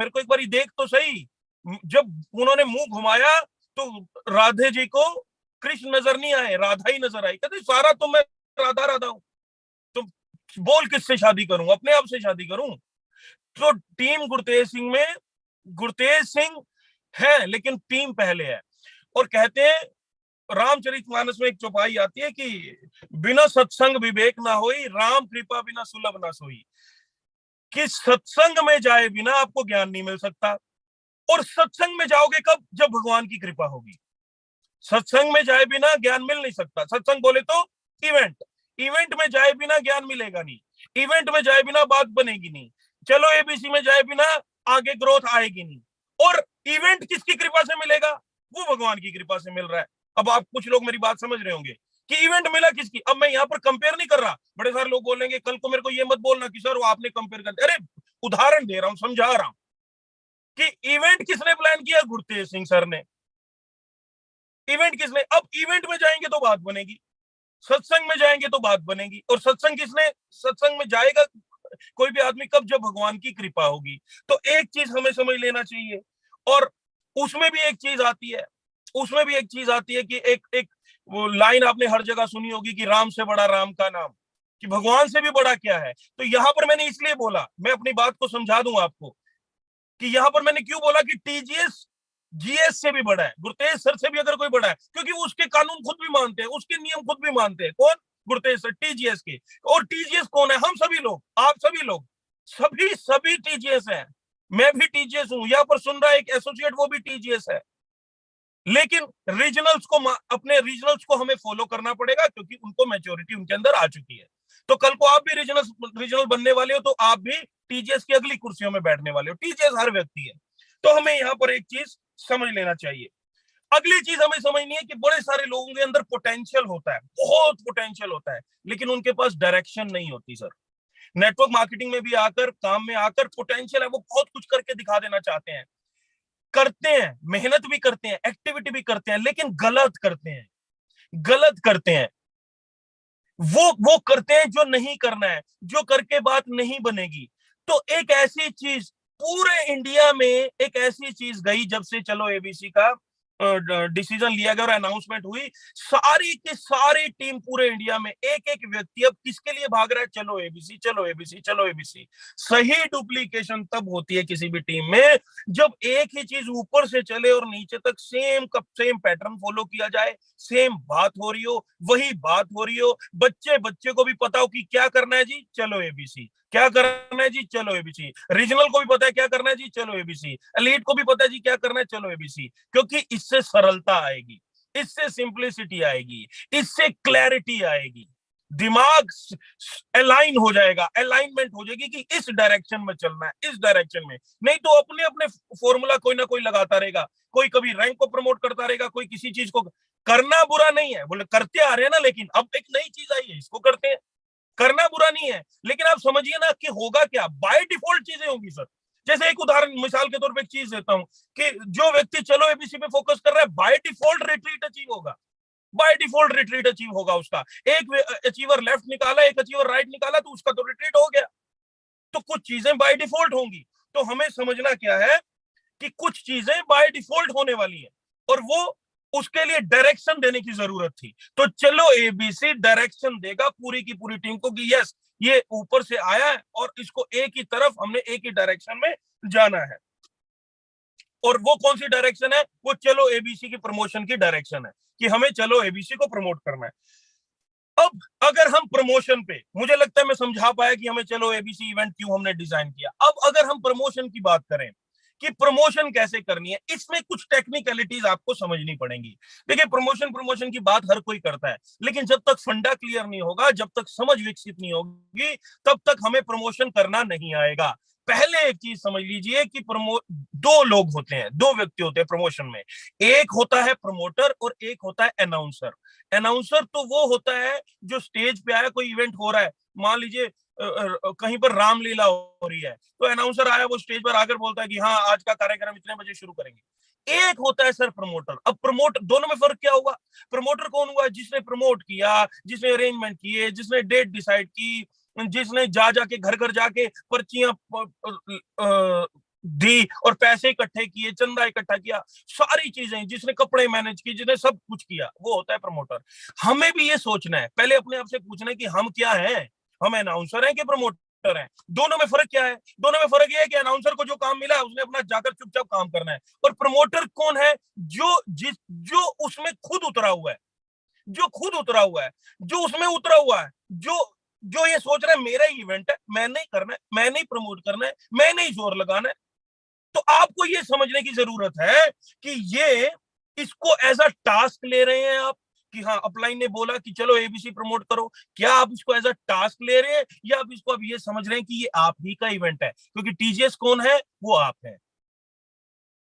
को एक बार देख तो सही। जब उन्होंने मुंह घुमाया तो राधे जी को कृष्ण नजर नहीं आए, राधा ही नजर आई। कहते सारा तो मैं राधा राधा हूं, तो बोल किससे शादी करूं? अपने आप से शादी करूं। तो टीम गुरतेज सिंह में गुरतेज सिंह है, लेकिन टीम पहले है। और कहते हैं रामचरितमानस में एक चौपाई आती है कि बिना सत्संग विवेक ना होई, राम कृपा बिना सुलभ ना सोई। कि सत्संग में जाए बिना आपको ज्ञान नहीं मिल सकता। और सत्संग में जाओगे कब? जब भगवान की कृपा होगी। सत्संग में जाए बिना ज्ञान मिल नहीं सकता। सत्संग बोले तो इवेंट, इवेंट में जाए बिना ज्ञान मिलेगा नहीं, इवेंट में जाए बिना बात बनेगी नहीं, चलो एबीसी में जाए बिना आगे ग्रोथ आएगी नहीं। और इवेंट किसकी कृपा से मिलेगा? वो भगवान की कृपा से मिल रहा है। अब आप कुछ लोग मेरी बात समझ रहे होंगे कि इवेंट मिला किसकी। अब मैं यहाँ पर कंपेयर नहीं कर रहा। बड़े सारे लोग बोलेंगे कल को मेरे को ये मत बोलना कि सर वो आपने कंपेयर कर दिया। अरे उदाहरण दे रहा हूं, समझा रहा हूं कि इवेंट किसने प्लान किया? गुरतेज सिंह सर ने। इवेंट किसने? अब इवेंट में जाएंगे तो बात बनेगी, सत्संग में जाएंगे तो बात बनेगी। और सत्संग किसने? सत्संग में जाएगा कोई भी आदमी कब? जब भगवान की कृपा होगी। तो एक चीज हमें समझ लेना चाहिए। और उसमें भी एक चीज आती है, उसमें भी एक चीज आती है कि एक एक वो लाइन आपने हर जगह सुनी होगी कि राम से बड़ा राम का नाम, कि भगवान से भी बड़ा क्या है। तो यहां पर मैंने इसलिए बोला, मैं अपनी बात को समझा दूं आपको, कि यहां पर मैंने क्यों बोला कि टीजीएस जीएस से भी बड़ा है, गुरतेज सर से भी अगर कोई बड़ा है, क्योंकि उसके कानून खुद भी मानते हैं, उसके नियम खुद भी मानते हैं। कौन? गुरतेज सर, टीजीएस के। और टीजीएस कौन है? हम सभी लोग, आप सभी लोग, सभी सभी टीजीएस हैं। मैं भी टीजीएस हूं, यहाँ पर सुन रहा है एक एसोसिएट, वो भी टीजीएस है। लेकिन अपने रीजनल्स को हमें फॉलो करना पड़ेगा, क्योंकि उनको मैच्योरिटी उनके अंदर आ चुकी है। तो कल को आप भी रीजनल बनने वाले हो, तो आप भी टीजीएस की अगली कुर्सियों में बैठने वाले हो। टीजीएस हर व्यक्ति है। तो हमें यहाँ पर एक चीज समझ लेना चाहिए। अगली चीज हमें समझनी है कि बड़े सारे लोगों के अंदर पोटेंशियल होता है, बहुत पोटेंशियल होता है, लेकिन उनके पास डायरेक्शन नहीं होती सर। नेटवर्क मार्केटिंग में भी आकर, काम में आकर पोटेंशियल है, वो बहुत कुछ करके दिखा देना चाहते हैं, करते हैं, मेहनत भी करते हैं, एक्टिविटी भी करते हैं, लेकिन गलत करते हैं, गलत करते हैं। वो करते हैं जो नहीं करना है, जो करके बात नहीं बनेगी। तो एक ऐसी चीज पूरे इंडिया में, एक ऐसी चीज गई जब से चलो एबीसी का डिसीजन लिया गया और अनाउंसमेंट हुई, सारी की सारी टीम पूरे इंडिया में एक एक व्यक्ति अब किसके लिए भाग रहा है, चलो एबीसी, चलो एबीसी, चलो एबीसी। सही डुप्लीकेशन तब होती है किसी भी टीम में जब एक ही चीज ऊपर से चले और नीचे तक सेम पैटर्न फॉलो किया जाए, सेम बात हो रही हो, वही बात हो रही हो, बच्चे बच्चे को भी पता हो कि क्या करना है जी, चलो एबीसी, क्या करना है जी, चलो एबीसी, रीजनल को भी पता है क्या करना है जी, चलो एबीसी, एलीट को भी पता है जी क्या करना है, चलो एबीसी। क्योंकि इससे सरलता आएगी, इससे सिंप्लिसिटी आएगी, इससे क्लैरिटी आएगी, दिमाग अलाइन हो जाएगा, अलाइनमेंट हो जाएगी कि इस डायरेक्शन में चलना है, इस डायरेक्शन में। नहीं तो अपने अपने फॉर्मूला कोई ना कोई लगाता रहेगा, कोई कभी रैंक को प्रमोट करता रहेगा, कोई किसी चीज को। करना बुरा नहीं है, बोले करते आ रहे हैं ना, लेकिन अब एक नई चीज आई है, इसको करते हैं। करना बुरा नहीं है, लेकिन आप समझिए ना कि होगा क्या, बाय डिफॉल्ट चीजें होंगी सर। जैसे एक उदाहरण मिसाल के तौर पे एक चीज देता हूं कि जो व्यक्ति चलो एबीसी पे फोकस कर रहा है, बाय डिफॉल्ट रिट्रीट अचीव होगा, बाय डिफॉल्ट रिट्रीट अचीव होगा उसका। एक अचीवर लेफ्ट निकाला, एक अचीवर राइट निकाला, तो उसका तो रिट्रीट हो गया। तो कुछ चीजें बाय डिफॉल्ट होंगी, तो हमें समझना क्या है कि कुछ चीजें बाय डिफॉल्ट होने वाली है, और वो उसके लिए डायरेक्शन देने की जरूरत थी। तो चलो एबीसी डायरेक्शन देगा पूरी की पूरी टीम को कि यस, ये ऊपर से आया है और इसको एक ही तरफ, हमने एक ही डायरेक्शन में जाना है। और वो कौन सी डायरेक्शन है, वो चलो एबीसी की प्रमोशन की डायरेक्शन है कि हमें चलो एबीसी को प्रमोट करना है। अब अगर हम प्रमोशन पे, मुझे लगता है मैं समझा पाया कि हमें चलो एबीसी इवेंट क्यों हमने डिजाइन किया। अब अगर हम प्रमोशन की बात करें कि प्रमोशन कैसे करनी है, इसमें कुछ टेक्निकलिटीज आपको समझनी पड़ेंगी। देखिए, प्रमोशन प्रमोशन की बात हर कोई करता है, लेकिन जब तक फंडा क्लियर नहीं होगा, जब तक समझ विकसित नहीं होगी, तब तक हमें प्रमोशन करना नहीं आएगा। पहले एक चीज समझ लीजिए कि दो लोग होते हैं, दो व्यक्ति होते हैं प्रमोशन में। एक होता है प्रमोटर और एक होता है अनाउंसर। अनाउंसर तो वो होता है जो स्टेज पे आया, कोई इवेंट हो रहा है, मान लीजिए कहीं पर रामलीला हो रही है, तो अनाउंसर आया, वो स्टेज पर आकर बोलता है कि हाँ, आज का कार्यक्रम इतने बजे शुरू करेंगे। एक होता है सर प्रमोटर। अब प्रमोट दोनों में फर्क क्या हुआ, प्रमोटर कौन हुआ, जिसने प्रमोट किया, जिसने अरेंजमेंट किए, जिसने डेट डिसाइड की, जिसने जा जाके घर घर जाके पर्चियां दी और पैसे इकट्ठे किए, चंदा इकट्ठा किया, सारी चीजें, जिसने कपड़े मैनेज किए, जिसने सब कुछ किया, वो होता है प्रमोटर। हमें भी ये सोचना है, पहले अपने आप से पूछना है कि हम क्या हैं, हम अनाउंसर हैं कि प्रमोटर हैं। दोनों में फर्क क्या है, दोनों में फर्क यह है कि अनाउंसर को जो काम मिला है उसने अपना जाकर चुपचाप काम करना है, और प्रमोटर कौन है, जो उसमें खुद उतरा हुआ है, जो खुद उतरा हुआ है, जो उसमें उतरा हुआ है, जो जो ये सोच रहा है मेरा ही इवेंट है, मैंने ही करना है, मैंने ही प्रमोट करना है, मैंने ही जोर लगाना है। तो आपको ये समझने की जरूरत है कि ये इसको एज अ टास्क ले रहे हैं आप, कि हाँ, अपलाइन ने बोला कि चलो एबीसी प्रमोट करो, क्या आप इसको एज अ टास्क ले रहे हैं, या आप इसको अब ये समझ रहे हैं कि ये आप ही का इवेंट है, क्योंकि टीजीएस कौन है, वो आप है।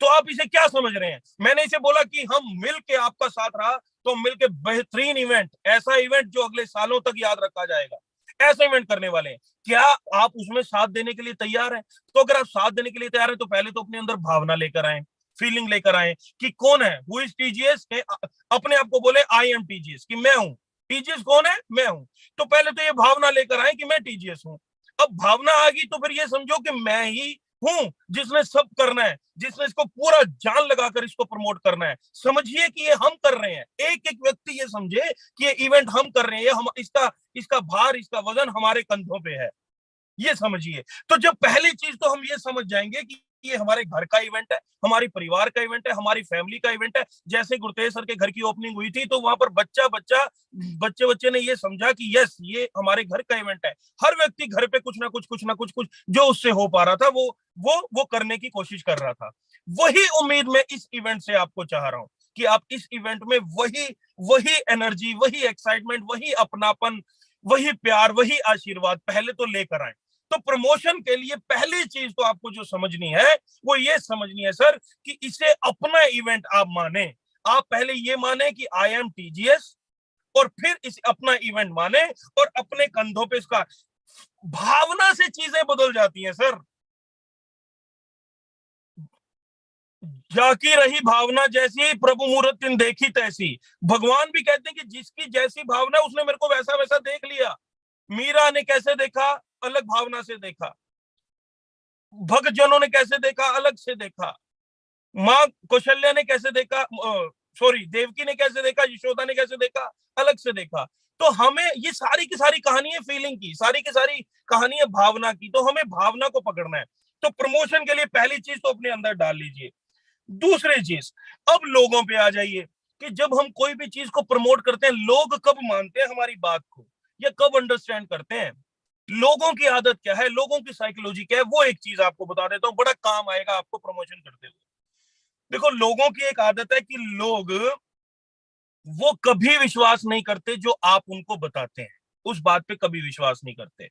तो आप इसे क्या समझ रहे हैं, मैंने इसे बोला कि हम मिल के आपका साथ रहा, तो मिल के बेहतरीन इवेंट, ऐसा इवेंट जो अगले सालों तक याद रखा जाएगा, ऐसा इवेंट करने वाले हैं। क्या आप उसमें साथ देने के लिए तैयार हैं? तो अगर आप साथ देने के लिए तैयार हैं, तो पहले तो अपने अंदर भावना लेकर आए, फीलिंग लेकर आए कि कौन है, हु इज टीजीएस। अपने आप को बोले आई एम टीजीएस, कि मैं हूं टीजीएस। कौन है, मैं हूं। तो पहले तो ये भावना लेकर आए कि मैं टीजीएस हूं। अब भावना आ गई तो फिर ये समझो कि मैं ही हूं जिसने सब करना है, जिसने इसको पूरा जान लगाकर इसको प्रमोट करना है। समझिए कि ये हम कर रहे हैं, एक एक व्यक्ति ये समझे कि ये इवेंट हम कर रहे हैं, हम इसका इसका भार, इसका वजन हमारे कंधों पे है, ये समझिए। तो जब पहली चीज तो हम ये समझ जाएंगे कि ये हमारे घर का इवेंट है, हमारी परिवार का इवेंट है, हमारी फैमिली का इवेंट है। जैसे गुरतेज सर के घर की ओपनिंग हुई थी, तो वहां पर बच्चे बच्चे ने ये समझा कि यस, ये हमारे घर का इवेंट है। हर व्यक्ति घर पे कुछ जो उससे हो पा रहा था, वो करने की कोशिश कर रहा था। वही उम्मीद मैं इस इवेंट से आपको चाह रहा हूं कि आप इस इवेंट में वही वही एनर्जी, वही एक्साइटमेंट, वही अपनापन, वही प्यार, वही आशीर्वाद पहले तो लेकर आए। तो प्रमोशन के लिए पहली चीज तो आपको जो समझनी है, वो ये समझनी है सर कि इसे अपना इवेंट आप माने। आप पहले ये माने कि आई एम टीजीएस, और फिर इसे अपना इवेंट माने, और अपने कंधों पे इसका, भावना से चीजें बदल जाती हैं सर। जाकी रही भावना जैसी, प्रभु मूरत इन देखी तैसी। भगवान भी कहते हैं कि जिसकी जैसी भावना उसने मेरे को वैसा वैसा देख लिया। मीरा ने कैसे देखा, अलग भावना से देखा। भक्त जनों ने कैसे देखा, अलग से देखा। माँ कौशल्या ने कैसे देखा, सॉरी देवकी ने कैसे देखा, यशोदा ने कैसे देखा, अलग से देखा। तो हमें ये सारी की सारी कहानी है फीलिंग की, सारी की सारी कहानी है भावना की। तो हमें भावना को पकड़ना है। तो प्रमोशन के लिए पहली चीज तो अपने अंदर डाल लीजिए। दूसरी चीज, अब लोगों पे आ जाइए कि जब हम कोई भी चीज को प्रमोट करते हैं, लोग कब मानते हैं हमारी बात को, या कब अंडरस्टैंड करते हैं। लोगों की आदत क्या है, लोगों की साइकोलॉजी क्या है, वो एक चीज आपको बता देता हूँ, बड़ा काम आएगा आपको प्रमोशन करते हुए। देखो, लोगों की एक आदत है कि लोग वो कभी विश्वास नहीं करते जो आप उनको बताते हैं, उस बात पे कभी विश्वास नहीं करते।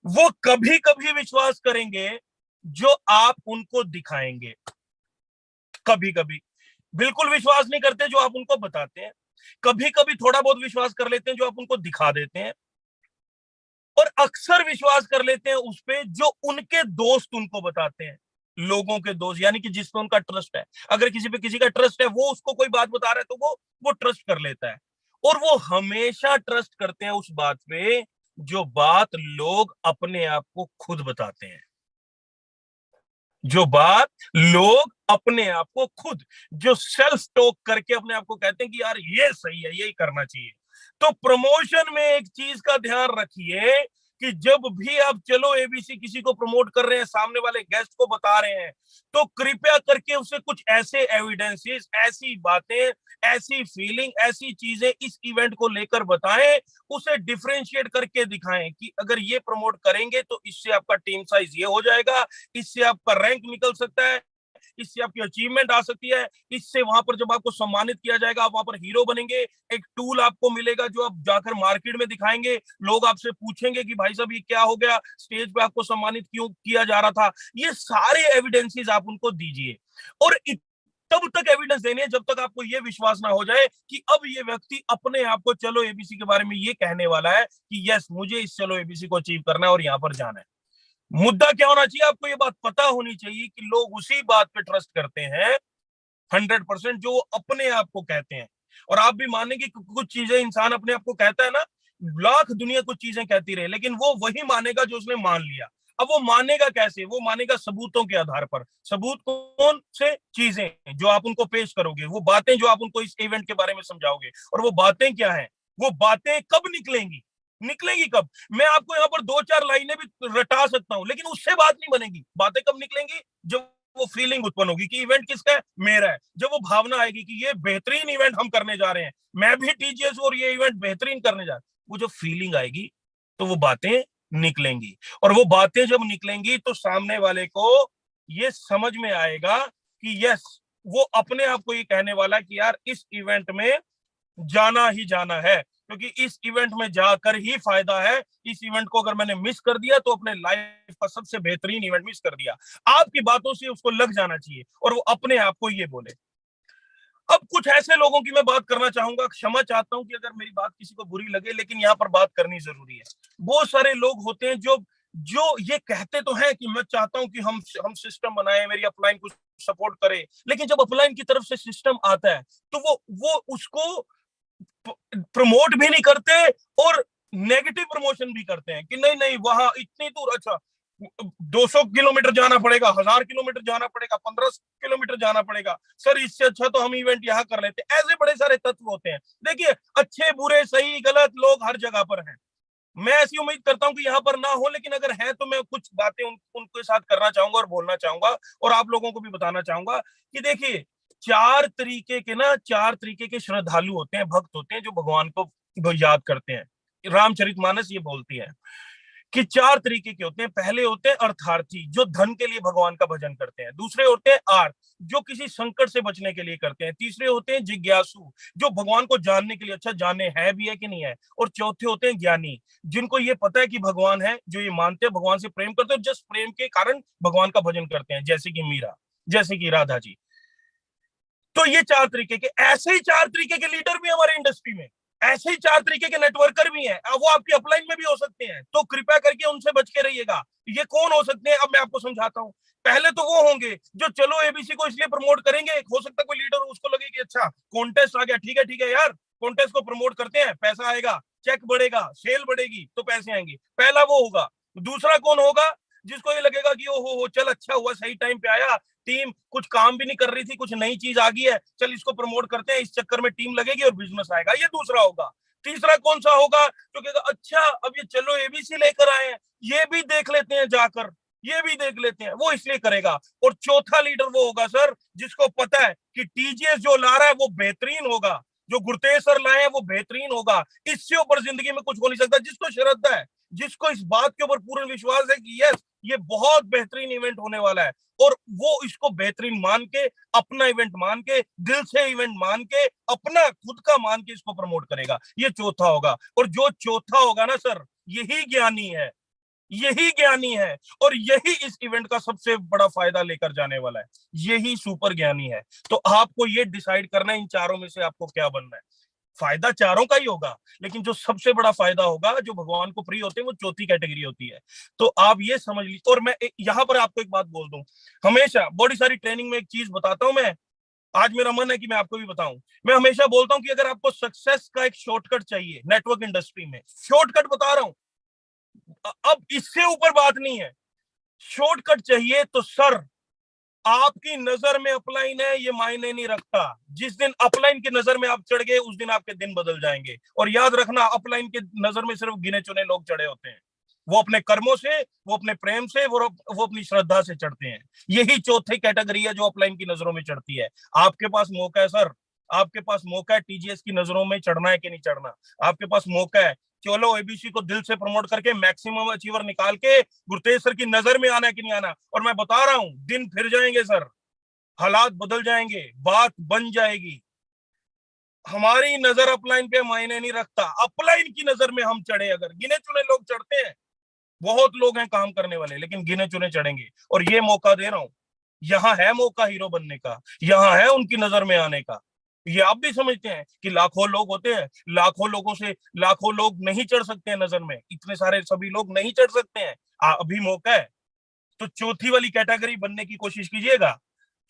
वो कभी कभी विश्वास करेंगे जो आप उनको दिखाएंगे, कभी कभी। बिल्कुल विश्वास नहीं करते जो आप उनको बताते हैं। कभी कभी थोड़ा बहुत विश्वास कर लेते हैं जो आप उनको दिखा देते हैं। और अक्सर विश्वास कर लेते हैं उस पे जो उनके दोस्त उनको बताते हैं। लोगों के दोस्त, यानी कि जिस पे उनका ट्रस्ट है। अगर किसी पे किसी का ट्रस्ट है, वो उसको कोई बात बता रहा है तो वो ट्रस्ट कर लेता है। और वो हमेशा ट्रस्ट करते हैं उस बात पे जो बात लोग अपने आप को खुद बताते हैं। जो बात लोग अपने आप को खुद, जो सेल्फ टॉक करके अपने आप को कहते हैं कि यार ये सही है, यही करना चाहिए। तो प्रमोशन में एक चीज का ध्यान रखिए कि जब भी आप चलो एबीसी किसी को प्रमोट कर रहे हैं, सामने वाले गेस्ट को बता रहे हैं, तो कृपया करके उसे कुछ ऐसे एविडेंसेस, ऐसी बातें, ऐसी फीलिंग, ऐसी चीजें इस इवेंट को लेकर बताएं, उसे डिफरेंशिएट करके दिखाएं कि अगर ये प्रमोट करेंगे तो इससे आपका टीम साइज ये हो जाएगा, इससे आपका रैंक निकल सकता है, इससे आपकी अचीवमेंट आ सकती है, इससे वहां पर जब आपको सम्मानित किया जाएगा, आप वहां पर हीरो बनेंगे। एक टूल आपको मिलेगा जो आप जाकर मार्केट में दिखाएंगे, लोग आपसे पूछेंगे कि भाई साहब ये क्या हो गया, स्टेज पे आपको सम्मानित क्यों किया जा रहा था। ये सारे एविडेंसेस आप उनको दीजिए। और तब तक एविडेंस देने जब तक आपको यह विश्वास ना हो जाए कि अब ये व्यक्ति अपने आप को चलो एबीसी के बारे में ये कहने वाला है कि यस, मुझे इस चलो एबीसी को अचीव करना है और यहां पर जाना है। मुद्दा क्या होना चाहिए, आपको ये बात पता होनी चाहिए कि लोग उसी बात पे ट्रस्ट करते हैं 100% जो वो अपने आप को कहते हैं। और आप भी मानेंगे कि कुछ चीजें इंसान अपने आप को कहता है ना, लाख दुनिया कुछ चीजें कहती रहे, लेकिन वो वही मानेगा जो उसने मान लिया। अब वो मानेगा कैसे, वो मानेगा सबूतों के आधार पर। सबूत कौन से, चीजें जो आप उनको पेश करोगे, वो बातें जो आप उनको इस इवेंट के बारे में समझाओगे। और वो बातें क्या है, वो बातें कब निकलेंगी, निकलेगी कब। मैं आपको यहाँ पर दो चार लाइनें भी रटा सकता हूँ, लेकिन उससे बात नहीं बनेगी। बातें कब निकलेंगी, जब वो फीलिंग उत्पन्न होगी कि इवेंट किसका है, मेरा है। जब वो भावना आएगी कि ये बेहतरीन इवेंट हम करने जा रहे हैं, मैं भी टीजीएस और ये इवेंट बेहतरीन करने जा रहे हैं, वो जो फीलिंग आएगी तो वो बातें निकलेंगी। और वो बातें जब निकलेंगी तो सामने वाले को ये समझ में आएगा कि यस, वो अपने आप को ये कहने वाला है कि यार इस इवेंट में जाना ही जाना है, क्योंकि इस इवेंट में जाकर ही फायदा है। इस इवेंट को अगर मैंने मिस कर दिया तो अपने लाइफ का सबसे बेहतरीन इवेंट मिस कर दिया। आपकी बातों से उसको लग जाना चाहिए और वो अपने आप को ये बोले। अब कुछ ऐसे लोगों की मैं बात करना चाहूंगा, क्षमा चाहता हूं कि अगर मेरी बात किसी को बुरी लगे, लेकिन यहाँ पर बात करनी जरूरी है। बहुत सारे लोग होते हैं जो जो ये कहते तो हैं कि मैं चाहता हूं कि हम सिस्टम बनाए, मेरी अपलाइन कुछ सपोर्ट करे, लेकिन जब अपलाइन की तरफ से सिस्टम आता है तो वो उसको प्रमोट भी नहीं करते और नेगेटिव प्रमोशन भी करते हैं कि नहीं नहीं वहां इतनी दूर, अच्छा 200 किलोमीटर जाना पड़ेगा, 1000 किलोमीटर जाना पड़ेगा, 1500 किलोमीटर जाना पड़ेगा, सर इससे अच्छा तो हम इवेंट यहाँ कर लेते। ऐसे बड़े सारे तत्व होते हैं। देखिए, अच्छे बुरे सही गलत लोग हर जगह पर हैं। मैं ऐसी उम्मीद करता हूं कि यहाँ पर ना हो, लेकिन अगर है तो मैं कुछ बातें उनके साथ करना चाहूंगा और बोलना चाहूंगा और आप लोगों को भी बताना चाहूंगा कि देखिए, चार तरीके के श्रद्धालु होते हैं, भक्त होते हैं जो भगवान को याद करते हैं। रामचरितमानस ये बोलती है कि चार तरीके के होते हैं। पहले होते हैं अर्थार्थी, जो धन के लिए भगवान का भजन करते हैं। दूसरे होते हैं आर्थ, जो किसी संकट से बचने के लिए करते हैं। तीसरे होते हैं जिज्ञासु, जो भगवान को जानने के लिए, अच्छा जाने है भी है कि नहीं है। और चौथे होते हैं ज्ञानी, जिनको ये पता है कि भगवान है, जो ये मानते हैं भगवान से प्रेम करते हैं, जस्ट प्रेम के कारण भगवान का भजन करते हैं, जैसे कि मीरा, जैसे कि राधा जी। तो ये चार तरीके के, ऐसे ही चार तरीके के लीडर भी हमारे इंडस्ट्री में, ऐसे ही 4 तरीके के नेटवर्कर भी हैं, वो आपकी अपलाइन में भी हो सकते हैं, तो कृपया करके उनसे बच के रहिएगा। ये कौन हो सकते हैं, अब मैं आपको समझाता हूँ। पहले तो वो होंगे जो चलो एबीसी को इसलिए प्रमोट करेंगे, हो सकता है कोई लीडर उसको लगे कि अच्छा कॉन्टेस्ट आ गया, ठीक है यार, कॉन्टेस्ट को प्रमोट करते हैं, पैसा आएगा, चेक बढ़ेगा, सेल बढ़ेगी तो पैसे आएंगे, पहला वो होगा। दूसरा कौन होगा, जिसको ये लगेगा कि ओ हो चल अच्छा हुआ सही टाइम पे आया, टीम कुछ काम भी नहीं कर रही थी, कुछ नई चीज आ गई है, चल इसको प्रमोट करते हैं, इस चक्कर में टीम लगेगी और बिजनेस आएगा, ये दूसरा होगा। तीसरा कौन सा होगा, जो कहेगा अच्छा अब ये चलो एबीसी लेकर आए हैं, ये भी देख लेते हैं जाकर, ये भी देख लेते हैं, वो इसलिए करेगा। और चौथा लीडर वो होगा सर, जिसको पता है कि टीजीएस जो ला रहा है वो बेहतरीन होगा, जो गुरतेज सर लाए हैं वो बेहतरीन होगा, इससे ऊपर जिंदगी में कुछ हो नहीं सकता। जिसको श्रद्धा है, जिसको इस बात के ऊपर पूर्ण विश्वास है कि यस ये बहुत बेहतरीन इवेंट होने वाला है, और वो इसको बेहतरीन मान के, अपना इवेंट मान के, दिल से इवेंट मान के, अपना खुद का मान के इसको प्रमोट करेगा, ये चौथा होगा। और जो चौथा होगा ना सर, यही ज्ञानी है, यही ज्ञानी है, और यही इस इवेंट का सबसे बड़ा फायदा लेकर जाने वाला है, यही सुपर ज्ञानी है। तो आपको ये डिसाइड करना है इन चारों में से आपको क्या बनना है। फायदा चारों का ही होगा, लेकिन जो सबसे बड़ा फायदा होगा, जो भगवान को प्रिय होते हैं, वो चौथी कैटेगरी होती है। तो आप ये समझ लीजिए। और मैं यहाँ पर आपको एक बात बोल दूं, हमेशा बड़ी सारी ट्रेनिंग में एक चीज बताता हूं मैं, आज मेरा मन है कि मैं आपको भी बताऊं। मैं हमेशा बोलता हूं कि अगर आपको सक्सेस का एक शॉर्टकट चाहिए नेटवर्क इंडस्ट्री में, शॉर्टकट बता रहा हूं, अब इससे ऊपर बात नहीं है, शॉर्टकट चाहिए तो सर आपकी नजर में अपलाइन है ये मायने नहीं रखता, जिस दिन अपलाइन की नजर में आप चढ़ गए उस दिन आपके दिन बदल जाएंगे। और याद रखना, अपलाइन के नजर में सिर्फ गिने चुने लोग चढ़े होते हैं, वो अपने कर्मों से, वो अपने प्रेम से, वो अपनी श्रद्धा से चढ़ते हैं। यही चौथी कैटेगरी है जो अपलाइन की नजरों में चढ़ती है। आपके पास मौका है सर, आपके पास मौका है टीजीएस की नजरों में चढ़ना है कि नहीं चढ़ना, आपके पास मौका है। चलो एबीसी को दिल से प्रमोट करके मैक्सिमम अचीवर निकाल के गुरतेज सर की नजर में आना है कि नहीं आना। और मैं बता रहा हूं, दिन फिर जाएंगे सर, हालात बदल जाएंगे, बात बन जाएगी। हमारी नजर अपलाइन पे मायने नहीं रखता, अपलाइन की नजर में हम चढ़े, अगर गिने चुने लोग चढ़ते हैं, बहुत लोग हैं काम करने वाले, लेकिन गिने चुने चढ़ेंगे। और ये मौका दे रहा हूं, यहाँ है मौका हीरो बनने का, यहाँ है उनकी नजर में आने का। ये आप भी समझते हैं कि लाखों लोग होते हैं, लाखों लोगों से लाखों लोग नहीं चढ़ सकते हैं नजर में, इतने सारे सभी लोग नहीं चढ़ सकते हैं। अभी मौका है, तो चौथी वाली कैटेगरी बनने की कोशिश कीजिएगा,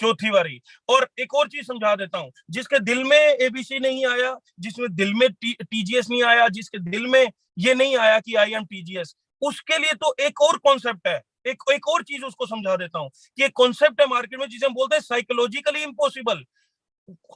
चौथी वाली। और एक और चीज समझा देता हूं, जिसके दिल में एबीसी नहीं आया, जिसमें दिल में टीजीएस नहीं आया, जिसके दिल में ये नहीं आया कि आई एम टीजीएस, उसके लिए तो एक और कॉन्सेप्ट है, एक और चीज उसको समझा देता हूं कि एक कॉन्सेप्ट है मार्केट में जिसे हम बोलते हैं साइकोलॉजिकली इम्पॉसिबल।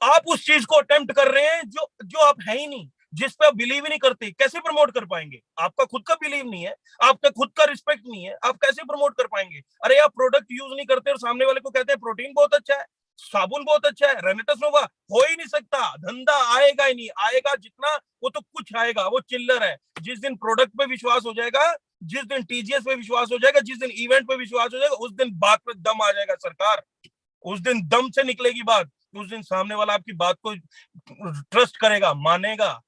आप उस चीज को अटेम्प्ट कर रहे हैं जो जो आप है ही नहीं, जिस पे आप बिलीव ही नहीं करते, कैसे प्रमोट कर पाएंगे? आपका खुद का बिलीव नहीं है, आपका खुद का रिस्पेक्ट नहीं है, आप कैसे प्रमोट कर पाएंगे? अरे आप प्रोडक्ट यूज नहीं करते और सामने वाले को कहते हैं प्रोटीन बहुत अच्छा है, साबुन बहुत अच्छा है, रेनेटस नोवा, हो ही नहीं सकता, धंधा आएगा ही नहीं, आएगा जितना वो तो कुछ आएगा, वो चिल्लर है। जिस दिन प्रोडक्ट पे विश्वास हो जाएगा, जिस दिन टीजीएस पे विश्वास हो जाएगा, जिस दिन इवेंट पे विश्वास हो जाएगा, उस दिन बात पे दम आ जाएगा सरकार, उस दिन दम से निकलेगी बात, उस दिन सामने वाला आपकी बात को ट्रस्ट करेगा, मानेगा,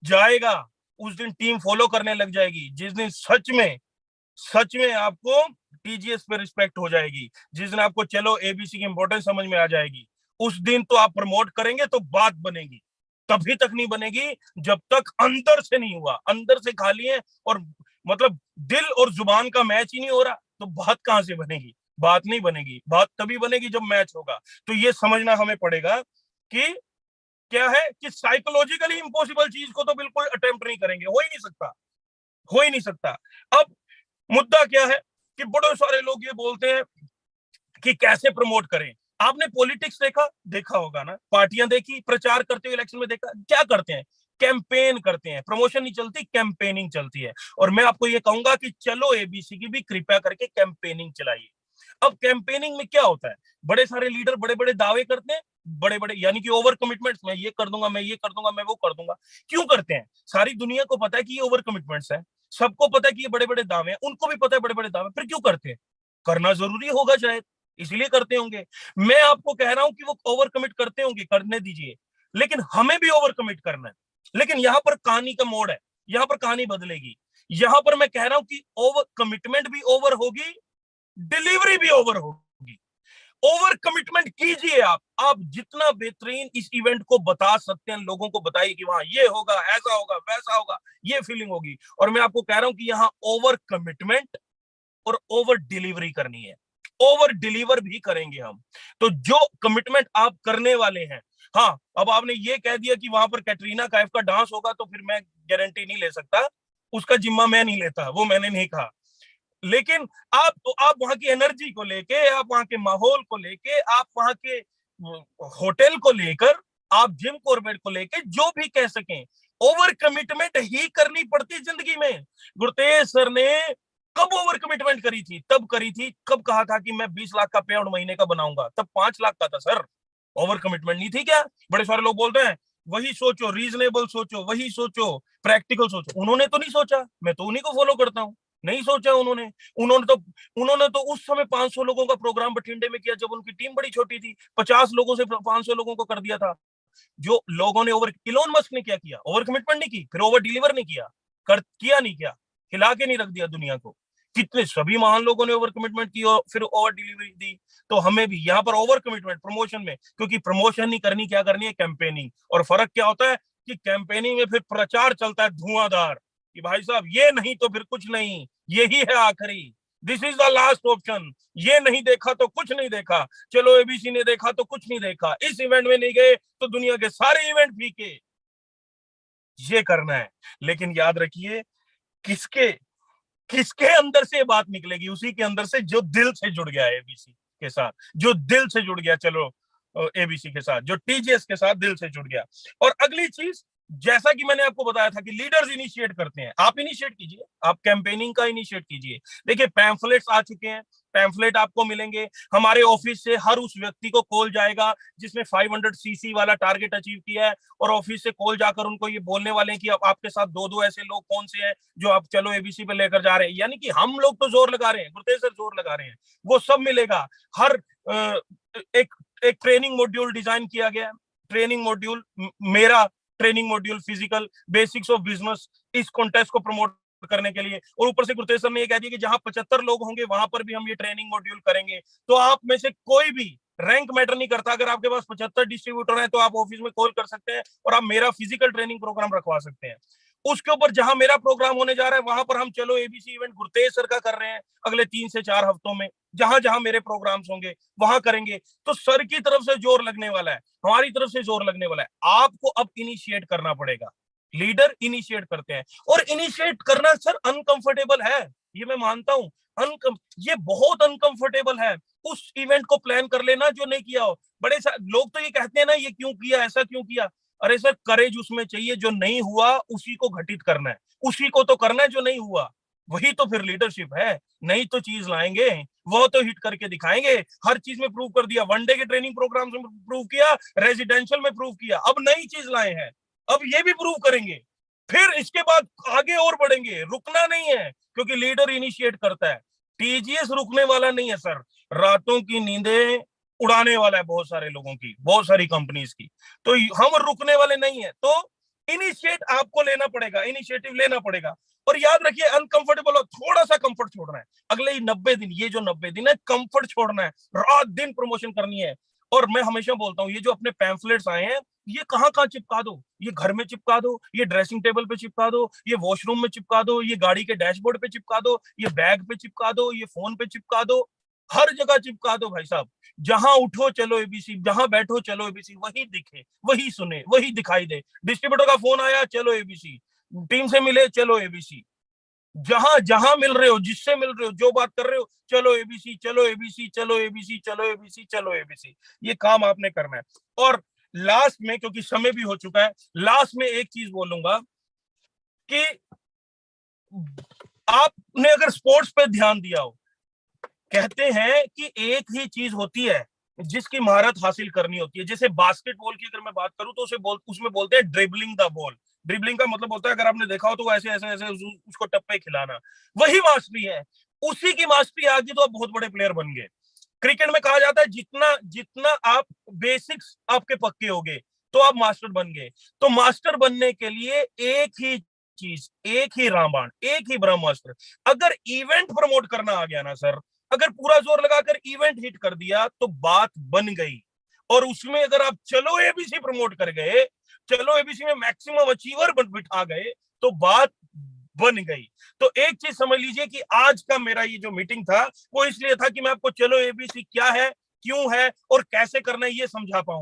जाएगा, उस दिन टीम फॉलो करने लग जाएगी। जिस दिन सच में आपको टीजीएस पे रिस्पेक्ट हो जाएगी, जिस दिन आपको चलो एबीसी की इंपॉर्टेंस समझ में आ जाएगी, उस दिन तो आप प्रमोट करेंगे तो बात बनेगी। तभी तक नहीं बनेगी जब तक अंदर से नहीं हुआ, अंदर से खाली है और मतलब दिल और जुबान का मैच ही नहीं हो रहा, तो बात कहां से बनेगी? बात नहीं बनेगी, बात तभी बनेगी जब मैच होगा। तो ये समझना हमें पड़ेगा कि क्या है कि साइकोलॉजिकली इम्पॉसिबल चीज को तो बिल्कुल अटेम्प्ट नहीं करेंगे, हो ही नहीं सकता, हो ही नहीं सकता। अब मुद्दा क्या है कि बड़े सारे लोग ये बोलते हैं कि कैसे प्रमोट करें। आपने पॉलिटिक्स देखा होगा ना, पार्टियां देखी, प्रचार करते हुए इलेक्शन में देखा, क्या करते हैं? कैंपेन करते हैं, प्रमोशन नहीं चलती, कैंपेनिंग चलती है। और मैं आपको ये कहूंगा कि चलो एबीसी की भी कृपया करके कैंपेनिंग चलाइए। अब कैंपेनिंग में क्या होता है, बड़े सारे लीडर बड़े बड़े दावे करते हैं, बड़े बड़े यानी कि ओवर कमिटमेंट्स, मैं ये कर दूंगा, मैं ये कर दूंगा, मैं वो कर दूंगा। क्यों करते हैं? सारी दुनिया को पता है कि ये ओवर कमिटमेंट्स है, सबको पता है कि ये बड़े बड़े दावे हैं, उनको भी पता है बड़े बड़े दावे, फिर क्यों करते हैं? करना जरूरी होगा शायद, इसलिए करते होंगे। मैं आपको कह रहा हूं कि वो ओवर कमिट करते होंगे, करने दीजिए, लेकिन हमें भी ओवर कमिट करना है। लेकिन यहां पर कहानी का मोड़ है, यहां पर कहानी बदलेगी। यहां पर मैं कह रहा हूं कि ओवर कमिटमेंट भी ओवर होगी, डिलीवरी भी ओवर होगी। ओवर कमिटमेंट कीजिए। आप जितना बेहतरीन इस इवेंट को बता सकते हैं, लोगों को बताइए कि वहां ये होगा, ऐसा होगा, वैसा होगा, ये फीलिंग होगी। और मैं आपको कह रहा हूं कि यहाँ ओवर कमिटमेंट और ओवर डिलीवरी करनी है। ओवर डिलीवर भी करेंगे हम। तो जो कमिटमेंट आप करने वाले हैं, हाँ, अब आपने ये कह दिया कि वहां पर कैटरीना कैफ का डांस होगा, तो फिर मैं गारंटी नहीं ले सकता, उसका जिम्मा मैं नहीं लेता, वो मैंने नहीं कहा। लेकिन आप वहां की एनर्जी को लेके, आप वहां के माहौल को लेके, आप वहां के होटल को लेकर, आप जिम कॉर्बेट को लेके जो भी कह सकें, ओवर कमिटमेंट ही करनी पड़ती जिंदगी में। गुरतेज सर ने कब ओवर कमिटमेंट करी थी? तब करी थी, कब कहा था कि मैं 20 लाख का पे आउट महीने का बनाऊंगा, तब 5 लाख का था सर। ओवर कमिटमेंट नहीं थी क्या? बड़े सारे लोग बोलते हैं वही सोचो, रीजनेबल सोचो, वही सोचो, प्रैक्टिकल सोचो। उन्होंने तो नहीं सोचा, मैं तो उन्हीं को फॉलो करता हूं। नहीं सोचा उन्होंने। उन्होंने तो उस समय 500 लोगों का प्रोग्राम बठिंडे में किया जब उनकी टीम बड़ी छोटी थी। 50 लोगों से 500 लोगों को कर दिया था। जो लोगों ने ओवर, इलोन मस्क ने क्या किया? ओवर कमिटमेंट नहीं की, फिर ओवर डिलीवर नहीं किया, किया नहीं, क्या हिला के नहीं रख दिया दुनिया को? कितने सभी महान लोगों ने ओवर कमिटमेंट की और फिर ओवर डिलीवरी दी। तो हमें भी यहाँ पर ओवर कमिटमेंट प्रमोशन में, क्योंकि प्रमोशन नहीं करनी, क्या करनी है? कैंपेनिंग। और फर्क क्या होता है कि कैंपेनिंग में फिर प्रचार चलता है धुआंधार कि भाई साहब ये नहीं तो फिर कुछ नहीं, यही है आखिरी, this is the last option, ये नहीं देखा तो कुछ नहीं देखा, चलो एबीसी ने देखा तो कुछ नहीं देखा, इस इवेंट में नहीं गए तो दुनिया के सारे इवेंट फीके। ये करना है। लेकिन याद रखिए, किसके किसके अंदर से बात निकलेगी? उसी के अंदर से जो दिल से जुड़ गया है एबीसी के साथ, जो दिल से जुड़ गया, चलो एबीसी के साथ, जो टीजीएस के साथ दिल से जुड़ गया। और अगली चीज, जैसा कि मैंने आपको बताया था कि लीडर्स इनिशिएट करते हैं, आप इनिशिएट कीजिए, आप कैंपेनिंग का इनिशिएट कीजिए। देखिए पैम्फलेट्स आ चुके हैं, पैम्फलेट आपको मिलेंगे। हमारे ऑफिस से हर उस व्यक्ति को कॉल जाएगा जिसने 500 सीसी वाला टारगेट अचीव किया है, और ऑफिस से कॉल जाकर उनको ये बोलने वाले हैं कि अब आपके साथ दो दो ऐसे लोग कौन से हैं जो आप चलो एबीसी पे लेकर जा रहे हैं। यानी कि हम लोग तो जोर लगा रहे हैं, गुरतेज सर जोर लगा रहे हैं, वो सब मिलेगा। हर एक एक ट्रेनिंग मॉड्यूल डिजाइन किया गया। ट्रेनिंग मॉड्यूल, मेरा training module physical basics of business, इस कॉन्टेस्ट को प्रमोट करने के लिए। और ऊपर से गुरतेज सर ने ये कह दिया कि जहां 75 लोग होंगे वहां पर भी हम ये ट्रेनिंग मॉड्यूल करेंगे। तो आप में से कोई भी, रैंक मैटर नहीं करता, अगर आपके पास 75 डिस्ट्रीब्यूटर हैं तो आप ऑफिस में कॉल कर सकते हैं और आप मेरा फिजिकल ट्रेनिंग प्रोग्राम रखवा सकते हैं। उसके ऊपर जहां मेरा प्रोग्राम होने जा रहा है वहां पर हम चलो एबीसी इवेंट गुरतेज सर का कर रहे हैं अगले 3 से 4 हफ्तों में। जहां जहां मेरे प्रोग्राम्स होंगे वहां करेंगे। तो सर की तरफ से जोर लगने वाला है, हमारी तरफ से जोर लगने वाला है। आपको अब इनिशिएट करना पड़ेगा। लीडर इनिशिएट करते हैं, और इनिशिएट करना सर अनकंफर्टेबल है, ये मैं मानता हूं। ये बहुत अनकंफर्टेबल है उस इवेंट को प्लान कर लेना जो नहीं किया हो। बड़े लोग तो ये कहते हैं ना, ये क्यों किया, ऐसा क्यों किया? अरे सर, करेज उसमें चाहिए, जो नहीं हुआ उसी को घटित करना है, उसी को तो करना है जो नहीं हुआ। वही तो फिर लीडरशिप है। नहीं तो चीज लाएंगे, वो तो हिट करके दिखाएंगे। हर चीज में प्रूव कर दिया, वनडे के ट्रेनिंग प्रोग्राम में प्रूव किया, रेजिडेंशियल में प्रूव किया, अब नई चीज लाए हैं, अब ये भी प्रूव करेंगे। फिर इसके बाद आगे और बढ़ेंगे, रुकना नहीं है, क्योंकि लीडर इनिशिएट करता है। टीजीएस रुकने वाला नहीं है सर, रातों की नींदें उड़ाने वाला है बहुत सारे लोगों की, बहुत सारी कंपनीज की। तो हम रुकने वाले नहीं है। तो इनिशिएट आपको लेना पड़ेगा, इनिशिएटिव लेना पड़ेगा। और याद रखिए, अनकंफर्टेबल हो, थोड़ा सा कंफर्ट छोड़ना है। अगले 90 दिन, ये जो 90 दिन है, कंफर्ट छोड़ना है, रात दिन प्रमोशन करनी है। और मैं हमेशा बोलता हूँ, ये जो अपने पैम्फलेट्स आए हैं, ये कहाँ कहाँ चिपका दो। ये घर में चिपका दो, ये ड्रेसिंग टेबल पे चिपका दो, ये वॉशरूम में चिपका दो, ये गाड़ी के डैशबोर्ड पे चिपका दो, ये बैग पे चिपका दो, ये फोन पे चिपका दो, हर जगह चिपका दो भाई साहब। जहां उठो चलो एबीसी, जहां बैठो चलो एबीसी, वही दिखे, वही सुने, वही दिखाई दे। डिस्ट्रीब्यूटर का फोन आया, चलो एबीसी, टीम से मिले, चलो एबीसी, जहां जहां मिल रहे हो, जिससे मिल रहे हो, जो बात कर रहे हो, चलो एबीसी, चलो एबीसी, चलो एबीसी, चलो एबीसी, चलो एबीसी। ये काम आपने करना है। और लास्ट में, क्योंकि समय भी हो चुका है, लास्ट में एक चीज बोलूंगा कि आपने अगर स्पोर्ट्स पे ध्यान दिया हो, कहते हैं कि एक ही चीज होती है जिसकी महारत हासिल करनी होती है। जैसे बास्केटबॉल की अगर मैं बात करूं तो उसमें बोलते हैं ड्रिबलिंग द बॉल। ड्रिबलिंग का मतलब होता है, अगर आपने देखा हो तो ऐसे ऐसे ऐसे उसको टप्पे खिलाना, वही मास्टरी है। उसी की मास्टरी आ गई तो आप बहुत बड़े प्लेयर बन गए। क्रिकेट में कहा जाता है जितना जितना आप बेसिक्स आपके पक्के हो गए तो आप मास्टर बन गए। तो मास्टर बनने के लिए एक ही चीज, एक ही रामबाण, एक ही ब्रह्मास्त्र। अगर इवेंट प्रमोट करना आ गया ना सर, अगर पूरा जोर लगाकर इवेंट हिट कर दिया तो बात बन गई। और उसमें अगर आप चलो एबीसी प्रमोट कर गए, चलो एबीसी में मैक्सिमम अचीवर बिठा गए, तो बात बन गई। तो एक चीज समझ लीजिए कि आज का मेरा ये जो मीटिंग था वो इसलिए था कि मैं आपको चलो एबीसी क्या है, क्यों है और कैसे करना है ये समझा पाऊं।